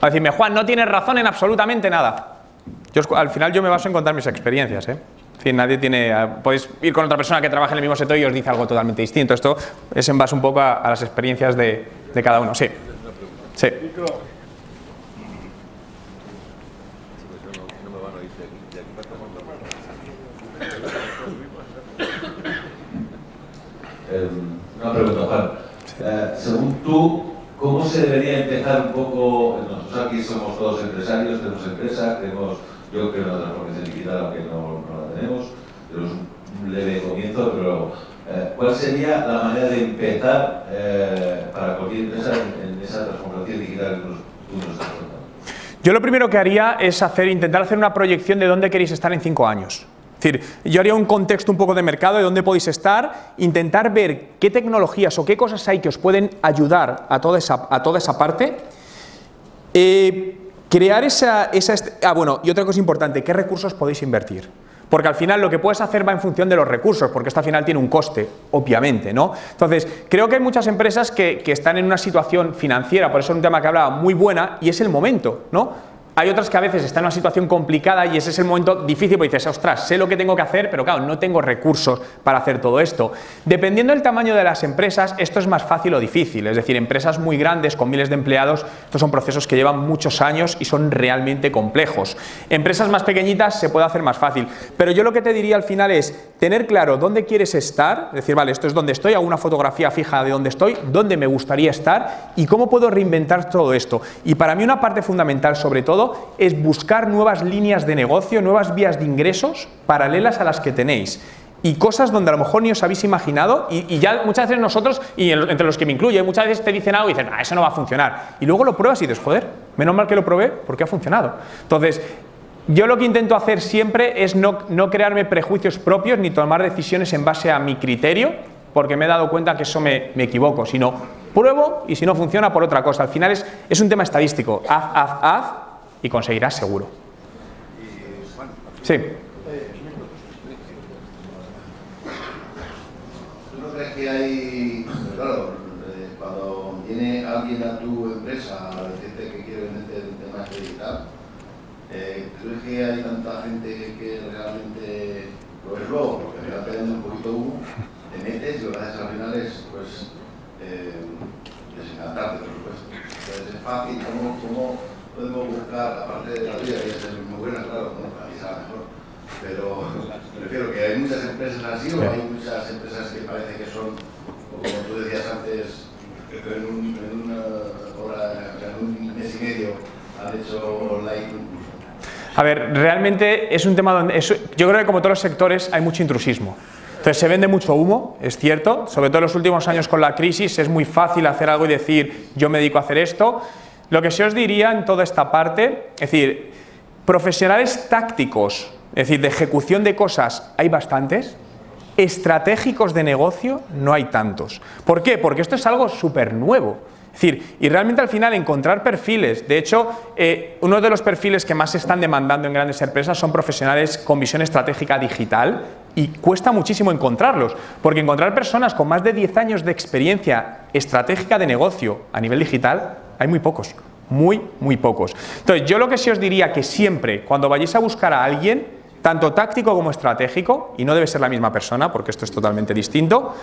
A decirme, Juan, no tienes razón en absolutamente nada. Al final yo me baso en contar mis experiencias, ¿eh? En fin, nadie tiene... Podéis ir con otra persona que trabaja en el mismo sector y os dice algo totalmente distinto. Esto es en base un poco a las experiencias de cada uno. Sí. Sí. Una pregunta, Juan. Según tú, ¿cómo se debería empezar un poco? Nosotros aquí somos todos empresarios, tenemos empresa, yo creo en la transformación digital, aunque no la tenemos un leve comienzo, pero ¿cuál sería la manera de empezar para cualquier empresa en esa transformación digital que tú nos estás contando? Yo lo primero que haría es intentar hacer una proyección de dónde queréis estar en 5 años. Es decir, yo haría un contexto un poco de mercado de dónde podéis estar, intentar ver qué tecnologías o qué cosas hay que os pueden ayudar a toda esa parte. Crear bueno, y otra cosa importante, ¿qué recursos podéis invertir? Porque al final lo que puedes hacer va en función de los recursos, porque esto al final tiene un coste, obviamente, ¿no? Entonces, creo que hay muchas empresas que están en una situación financiera, por eso es un tema que hablaba, muy buena, y es el momento, ¿no? Hay otras que a veces están en una situación complicada y ese es el momento difícil, porque dices, ostras, sé lo que tengo que hacer, pero claro, no tengo recursos para hacer todo esto. Dependiendo del tamaño de las empresas, esto es más fácil o difícil. Es decir, empresas muy grandes, con miles de empleados, estos son procesos que llevan muchos años y son realmente complejos. Empresas más pequeñitas se puede hacer más fácil. Pero yo lo que te diría al final es tener claro dónde quieres estar, es decir, vale, esto es donde estoy, hago una fotografía fija de dónde estoy, dónde me gustaría estar y cómo puedo reinventar todo esto. Y para mí una parte fundamental, sobre todo, es buscar nuevas líneas de negocio, nuevas vías de ingresos paralelas a las que tenéis y cosas donde a lo mejor ni os habéis imaginado y ya muchas veces nosotros, y entre los que me incluye, muchas veces te dicen algo y dicen, eso no va a funcionar, y luego lo pruebas y dices, joder, menos mal que lo probé porque ha funcionado. Entonces, yo lo que intento hacer siempre es no crearme prejuicios propios ni tomar decisiones en base a mi criterio, porque me he dado cuenta que eso me equivoco, sino pruebo y si no funciona por otra cosa. Al final es un tema estadístico, haz y conseguirás seguro. Sí. ¿Tú no crees que hay, claro, cuando viene alguien a tu empresa a decirte que quiere venderte el tema digital, ¿tú crees que hay tanta gente que realmente lo es luego? Porque me va pegando un poquito humo, te metes y lo que haces al final es, pues, desencantarte, por supuesto. Entonces es fácil, ¿cómo podemos buscar, aparte de la vida, que es muy buena, claro, ¿no? Para mí será mejor, pero me refiero que hay muchas empresas así, o hay muchas empresas que parece que son, como tú decías antes, que en una hora, o sea, en un mes y medio han hecho online un curso. A ver, realmente es un tema donde, yo creo que como todos los sectores hay mucho intrusismo. Entonces se vende mucho humo, es cierto, sobre todo en los últimos años con la crisis es muy fácil hacer algo y decir, yo me dedico a hacer esto. Lo que sí os diría en toda esta parte, es decir, profesionales tácticos, es decir, de ejecución de cosas hay bastantes, estratégicos de negocio no hay tantos. ¿Por qué? Porque esto es algo súper nuevo. Es decir, y realmente al final encontrar perfiles, de hecho, uno de los perfiles que más se están demandando en grandes empresas son profesionales con visión estratégica digital y cuesta muchísimo encontrarlos, porque encontrar personas con más de 10 años de experiencia estratégica de negocio a nivel digital hay muy pocos, muy pocos. Entonces, yo lo que sí os diría que siempre, cuando vayáis a buscar a alguien, tanto táctico como estratégico, y no debe ser la misma persona, porque esto es totalmente distinto,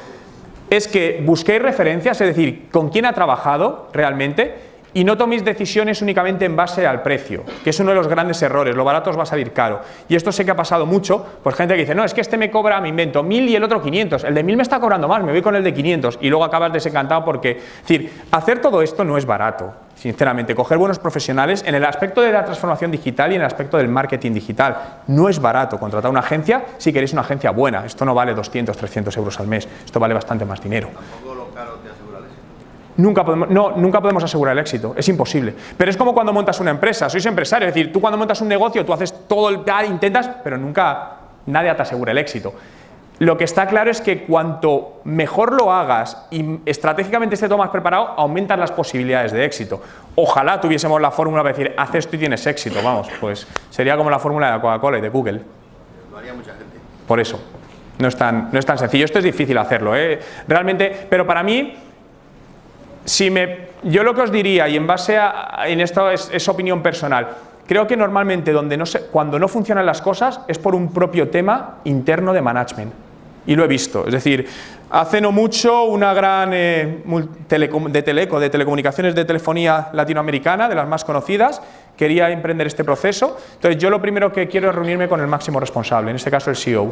es que busquéis referencias, es decir, con quién ha trabajado realmente, y no toméis decisiones únicamente en base al precio, que es uno de los grandes errores, lo barato os va a salir caro. Y esto sé que ha pasado mucho, pues gente que dice, no, es que este me cobra, me invento, 1000 y el otro 500, el de 1000 me está cobrando más, me voy con el de 500, y luego acabas desencantado porque, es decir, hacer todo esto no es barato, sinceramente, coger buenos profesionales en el aspecto de la transformación digital y en el aspecto del marketing digital, no es barato contratar una agencia si queréis una agencia buena, esto no vale 200, 300 euros al mes, esto vale bastante más dinero. ¿Tampoco lo caro te asegura el éxito? Nunca podemos asegurar el éxito, es imposible. Pero es como cuando montas una empresa, sois empresario, es decir, tú cuando montas un negocio, tú haces todo el tal, intentas, pero nunca nadie te asegura el éxito. Lo que está claro es que cuanto mejor lo hagas y estratégicamente estés todo más preparado, aumentan las posibilidades de éxito. Ojalá tuviésemos la fórmula para decir, haz esto y tienes éxito, vamos, pues sería como la fórmula de la Coca-Cola y de Google. Lo haría mucha gente. Por eso, no es tan sencillo, esto es difícil hacerlo, realmente, pero para mí, yo lo que os diría, y en base en esto es opinión personal, creo que normalmente cuando no funcionan las cosas es por un propio tema interno de management. Y lo he visto, es decir, hace no mucho una gran de telecomunicaciones de telefonía latinoamericana, de las más conocidas, quería emprender este proceso. Entonces yo lo primero que quiero es reunirme con el máximo responsable, en este caso el CEO.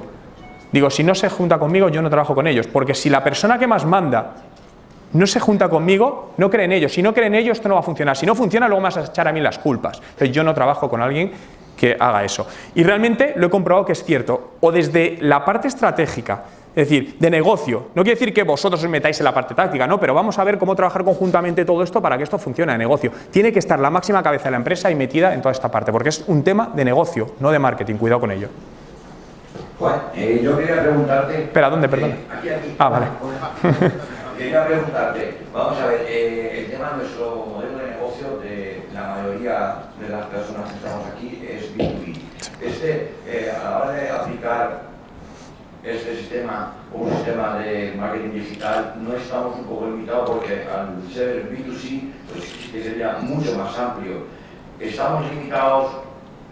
Digo, si no se junta conmigo, yo no trabajo con ellos, porque si la persona que más manda no se junta conmigo, no cree en ellos. Si no cree en ellos, esto no va a funcionar. Si no funciona, luego me vas a echar a mí las culpas. Entonces yo no trabajo con alguien que haga eso. Y realmente lo he comprobado que es cierto. O desde la parte estratégica, Es decir, de negocio. No quiere decir que vosotros os metáis en la parte táctica, no, pero vamos a ver cómo trabajar conjuntamente todo esto para que esto funcione de negocio. Tiene que estar la máxima cabeza de la empresa y metida en toda esta parte, porque es un tema de negocio, no de marketing. Cuidado con ello. Juan, yo quería preguntarte... Espera, ¿dónde? Perdón. Aquí. Ah, vale. Quería preguntarte, vamos a ver, el tema de nuestro modelo de negocio de la mayoría de las personas que estamos aquí es B2B. A la hora de aplicar este sistema o un sistema de marketing digital, no estamos un poco limitados porque al ser B2C, pues sí que sería mucho más amplio. ¿Estamos limitados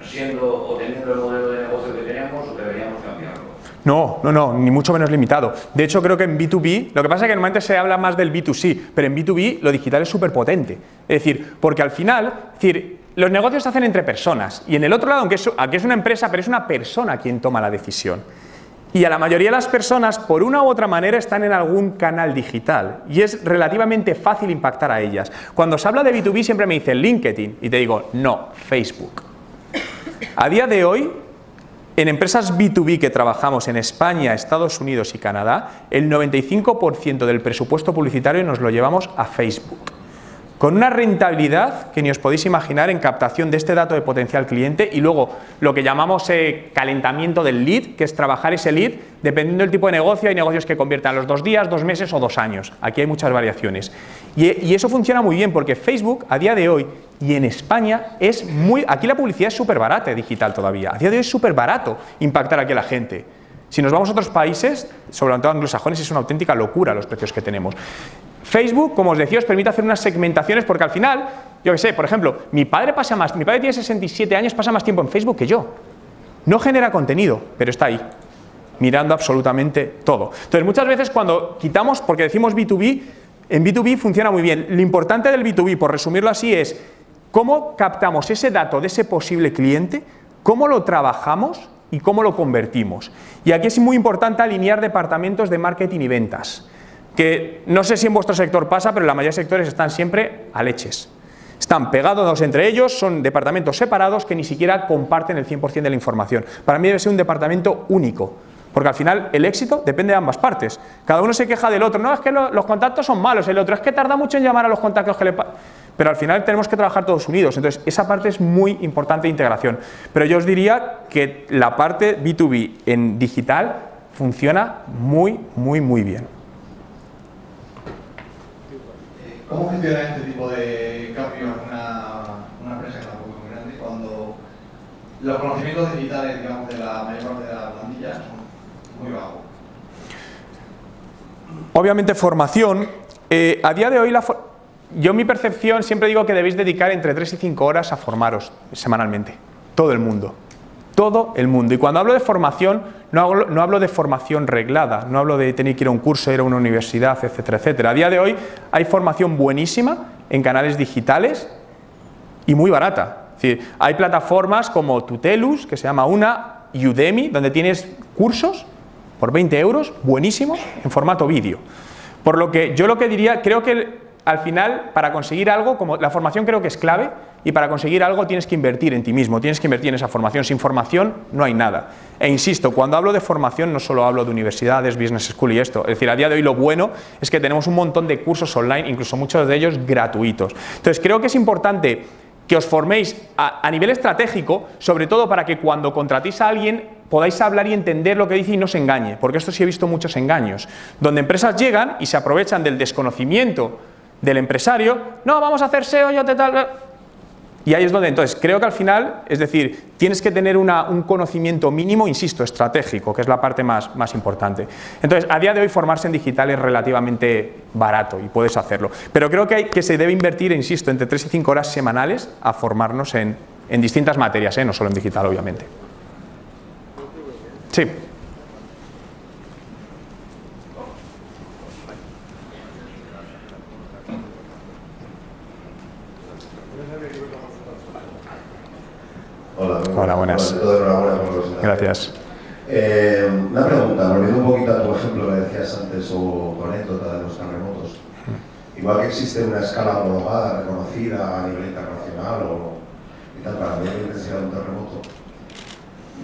siendo o teniendo el modelo de negocio que tenemos o deberíamos cambiarlo? No, ni mucho menos limitado. De hecho, creo que en B2B, lo que pasa es que normalmente se habla más del B2C, pero en B2B lo digital es súper potente. Es decir, porque al final, los negocios se hacen entre personas y en el otro lado, aunque es una empresa, pero es una persona quien toma la decisión. Y a la mayoría de las personas, por una u otra manera, están en algún canal digital y es relativamente fácil impactar a ellas. Cuando se habla de B2B siempre me dicen LinkedIn y te digo, no, Facebook. A día de hoy, en empresas B2B que trabajamos en España, Estados Unidos y Canadá, el 95% del presupuesto publicitario nos lo llevamos a Facebook. Con una rentabilidad que ni os podéis imaginar en captación de este dato de potencial cliente y luego lo que llamamos calentamiento del lead, que es trabajar ese lead dependiendo del tipo de negocio. Hay negocios que convierten a los 2 días, 2 meses o 2 años. Aquí hay muchas variaciones. Y eso funciona muy bien porque Facebook a día de hoy y en España aquí la publicidad es súper barata digital todavía. A día de hoy es súper barato impactar aquí a la gente. Si nos vamos a otros países, sobre todo anglosajones, es una auténtica locura los precios que tenemos. Facebook, como os decía, os permite hacer unas segmentaciones porque al final, yo qué sé, por ejemplo, mi padre tiene 67 años, pasa más tiempo en Facebook que yo. No genera contenido, pero está ahí, mirando absolutamente todo. Entonces, muchas veces cuando quitamos, porque decimos B2B, en B2B funciona muy bien. Lo importante del B2B, por resumirlo así, es cómo captamos ese dato de ese posible cliente, cómo lo trabajamos y cómo lo convertimos. Y aquí es muy importante alinear departamentos de marketing y ventas, que no sé si en vuestro sector pasa, pero la mayoría de sectores están siempre a leches. Están pegados entre ellos, son departamentos separados que ni siquiera comparten el 100% de la información. Para mí debe ser un departamento único, porque al final el éxito depende de ambas partes. Cada uno se queja del otro, no, es que los contactos son malos, el otro es que tarda mucho en llamar a los contactos que le pasan. Pero al final tenemos que trabajar todos unidos, entonces esa parte es muy importante de integración. Pero yo os diría que la parte B2B en digital funciona muy bien. ¿Cómo funciona este tipo de cambio en una empresa que tampoco es muy grande cuando los conocimientos digitales, digamos, de la mayor parte de la plantilla son muy bajos? Obviamente formación. A día de hoy, yo mi percepción siempre digo que debéis dedicar entre 3 y 5 horas a formaros semanalmente. Todo el mundo. Todo el mundo. Y cuando hablo de formación, no hablo de formación reglada, no hablo de tener que ir a un curso, ir a una universidad, etcétera, etcétera. A día de hoy hay formación buenísima en canales digitales y muy barata. Es decir, hay plataformas como Tutelus, que se llama una, Udemy, donde tienes cursos por 20 euros, buenísimos, en formato vídeo. Por lo que yo lo que diría, creo que al final, para conseguir algo, como la formación creo que es clave, y para conseguir algo tienes que invertir en ti mismo, tienes que invertir en esa formación. Sin formación no hay nada. E insisto, cuando hablo de formación no solo hablo de universidades, business school y esto. Es decir, a día de hoy lo bueno es que tenemos un montón de cursos online, incluso muchos de ellos gratuitos. Entonces creo que es importante que os forméis a nivel estratégico, sobre todo para que cuando contratéis a alguien podáis hablar y entender lo que dice y no se engañe, porque esto sí he visto muchos engaños, donde empresas llegan y se aprovechan del desconocimiento del empresario, no, vamos a hacer SEO, yo te tal. Y ahí es donde, entonces, creo que al final, es decir, tienes que tener un conocimiento mínimo, insisto, estratégico, que es la parte más importante. Entonces, a día de hoy formarse en digital es relativamente barato y puedes hacerlo. Pero creo que se debe invertir, insisto, entre 3 y 5 horas semanales a formarnos en distintas materias, no solo en digital, obviamente. Sí. Hola, buenas. Gracias. Una pregunta, volviendo un poquito a tu ejemplo que decías antes o tu anécdota de los terremotos. Igual que existe una escala homologada, reconocida a nivel internacional y tal, para medir la intensidad de un terremoto.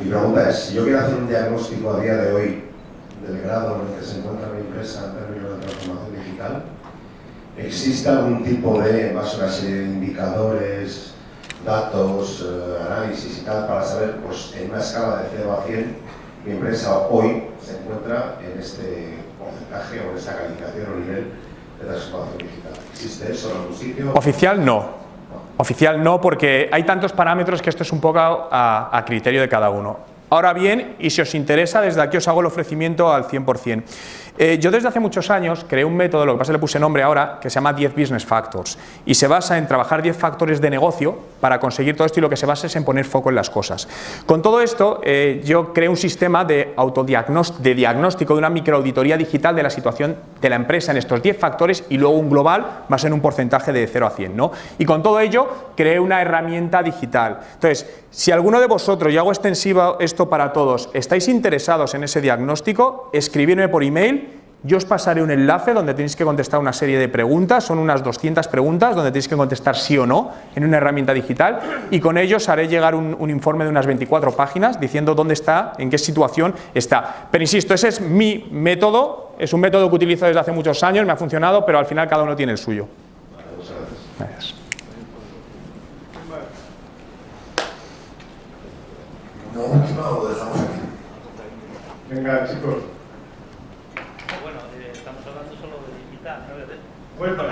Mi pregunta es, si yo quiero hacer un diagnóstico a día de hoy del grado en el que se encuentra mi empresa en términos de transformación digital, ¿existe algún tipo de, más una serie de indicadores, datos, análisis y tal, para saber, pues, en una escala de 0 a 100, mi empresa hoy se encuentra en este porcentaje o en esta calificación o nivel de transformación digital? ¿Existe eso en algún sitio? Oficial no. Oficial no, porque hay tantos parámetros que esto es un poco a criterio de cada uno. Ahora bien, y si os interesa, desde aquí os hago el ofrecimiento al 100%. Yo desde hace muchos años creé un método, lo que pasa es que le puse nombre ahora, que se llama 10 Business Factors, y se basa en trabajar 10 factores de negocio para conseguir todo esto, y lo que se basa es en poner foco en las cosas. Con todo esto, yo creé un sistema de diagnóstico, de una microauditoría digital de la situación de la empresa en estos 10 factores, y luego un global basado en un porcentaje de 0 a 100, ¿no? Y con todo ello creé una herramienta digital. Entonces, si alguno de vosotros, y hago extensivo esto para todos, estáis interesados en ese diagnóstico, escribidme por email. Yo os pasaré un enlace donde tenéis que contestar una serie de preguntas, son unas 200 preguntas donde tenéis que contestar sí o no en una herramienta digital, y con ello os haré llegar un informe de unas 24 páginas diciendo dónde está, en qué situación está. Pero insisto, ese es mi método, es un método que utilizo desde hace muchos años, me ha funcionado, pero al final cada uno tiene el suyo. Gracias. ¿Una última o dejamos aquí? Venga, chicos. Bueno, estamos hablando solo de digital, ¿no? Bueno,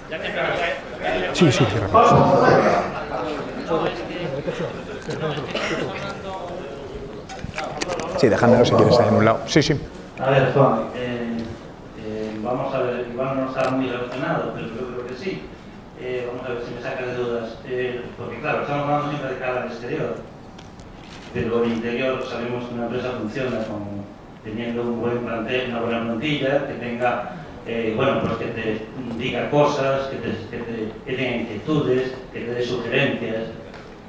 ya que me Sí, sí, sí, dejádmelo si quieres ahí en un lado. Sí, sí. A ver, Juan, vamos a ver, igual no está muy relacionado, pero yo creo que sí. Vamos a ver si me saca de dudas. Porque claro, estamos hablando siempre de cara al exterior, pero el interior sabemos que una empresa funciona teniendo un buen plantel, una buena plantilla, que tenga, bueno, pues que te diga cosas, que tenga inquietudes, que te dé sugerencias.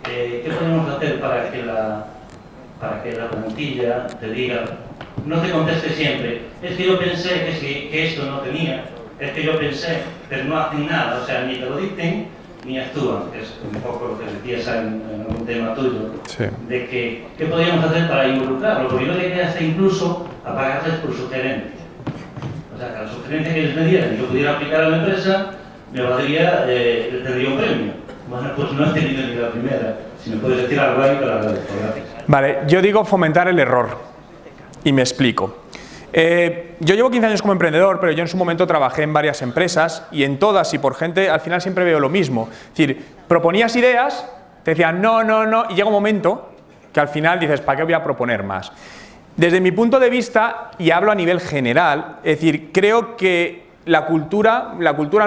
¿Qué podemos hacer para que la plantilla te diga, no te conteste siempre, es que yo pensé que esto no tenía, es que yo pensé, pero no hacen nada, o sea, ni te lo dicen ni actúan, que es un poco lo que decías en algún tema tuyo, sí, de que qué podríamos hacer para involucrarlo, porque yo diría hasta incluso a pagarles por sugerencias. O sea, que la sugerencia que ellos me dieran y yo pudiera aplicar a la empresa, me valdría, tendría un premio. Bueno, pues no he tenido ni la primera. Si me puedes decir algo ahí, te lo agradezco. Gracias. Vale, yo digo fomentar el error, y me explico. Yo llevo 15 años como emprendedor, pero yo en su momento trabajé en varias empresas, y en todas y por gente al final siempre veo lo mismo. Es decir, proponías ideas, te decían no, no, no, y llega un momento que al final dices, ¿para qué voy a proponer más? Desde mi punto de vista, y hablo a nivel general, es decir, creo que la cultura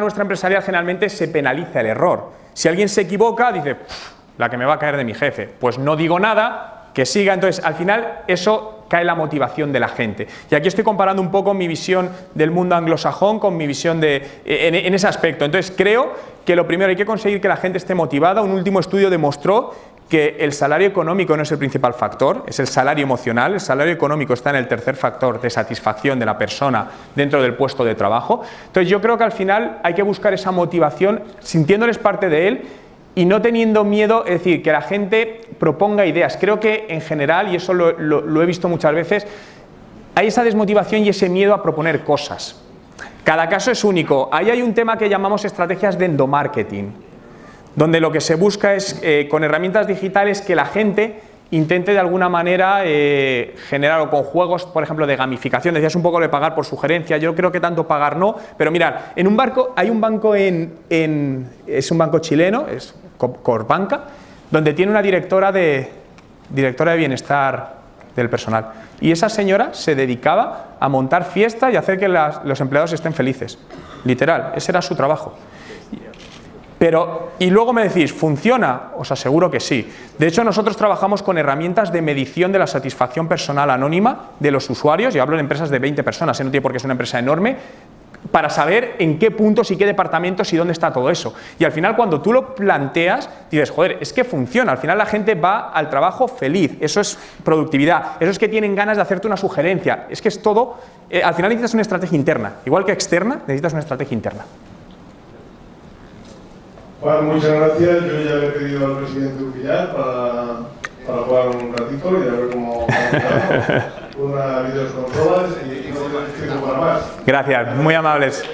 nuestra empresarial generalmente se penaliza el error. Si alguien se equivoca, dice, la que me va a caer de mi jefe, pues no digo nada, que siga. Entonces, al final, eso cae la motivación de la gente. Y aquí estoy comparando un poco mi visión del mundo anglosajón con mi visión en ese aspecto. Entonces, creo que lo primero hay que conseguir que la gente esté motivada. Un último estudio demostró que el salario económico no es el principal factor, es el salario emocional. El salario económico está en el tercer factor de satisfacción de la persona dentro del puesto de trabajo. Entonces, yo creo que al final hay que buscar esa motivación sintiéndoles parte de él y no teniendo miedo, es decir, que la gente proponga ideas. Creo que en general, y eso lo he visto muchas veces, hay esa desmotivación y ese miedo a proponer cosas. Cada caso es único. Ahí hay un tema que llamamos estrategias de endomarketing, donde lo que se busca es, con herramientas digitales, que la gente intente de alguna manera generar, o con juegos, por ejemplo, de gamificación. Decías un poco de pagar por sugerencia. Yo creo que tanto pagar no, pero mirad, en un banco, hay un banco es un banco chileno, es Corbanca, donde tiene una directora de bienestar del personal. Y esa señora se dedicaba a montar fiestas y hacer que los empleados estén felices. Literal, ese era su trabajo. Pero, y luego me decís, ¿funciona? Os aseguro que sí. De hecho, nosotros trabajamos con herramientas de medición de la satisfacción personal anónima de los usuarios. Yo hablo de empresas de 20 personas, no tiene por qué ser una empresa enorme, para saber en qué puntos y qué departamentos y dónde está todo eso. Y al final, cuando tú lo planteas, dices, joder, es que funciona. Al final la gente va al trabajo feliz. Eso es productividad. Eso es que tienen ganas de hacerte una sugerencia. Es que es todo. Al final necesitas una estrategia interna. Igual que externa, necesitas una estrategia interna. Juan, muchas gracias. Yo ya le he pedido al presidente Urquillar para jugar un ratito y a ver cómo una videoconsolas y tener tiempo para más. Gracias, muy amables.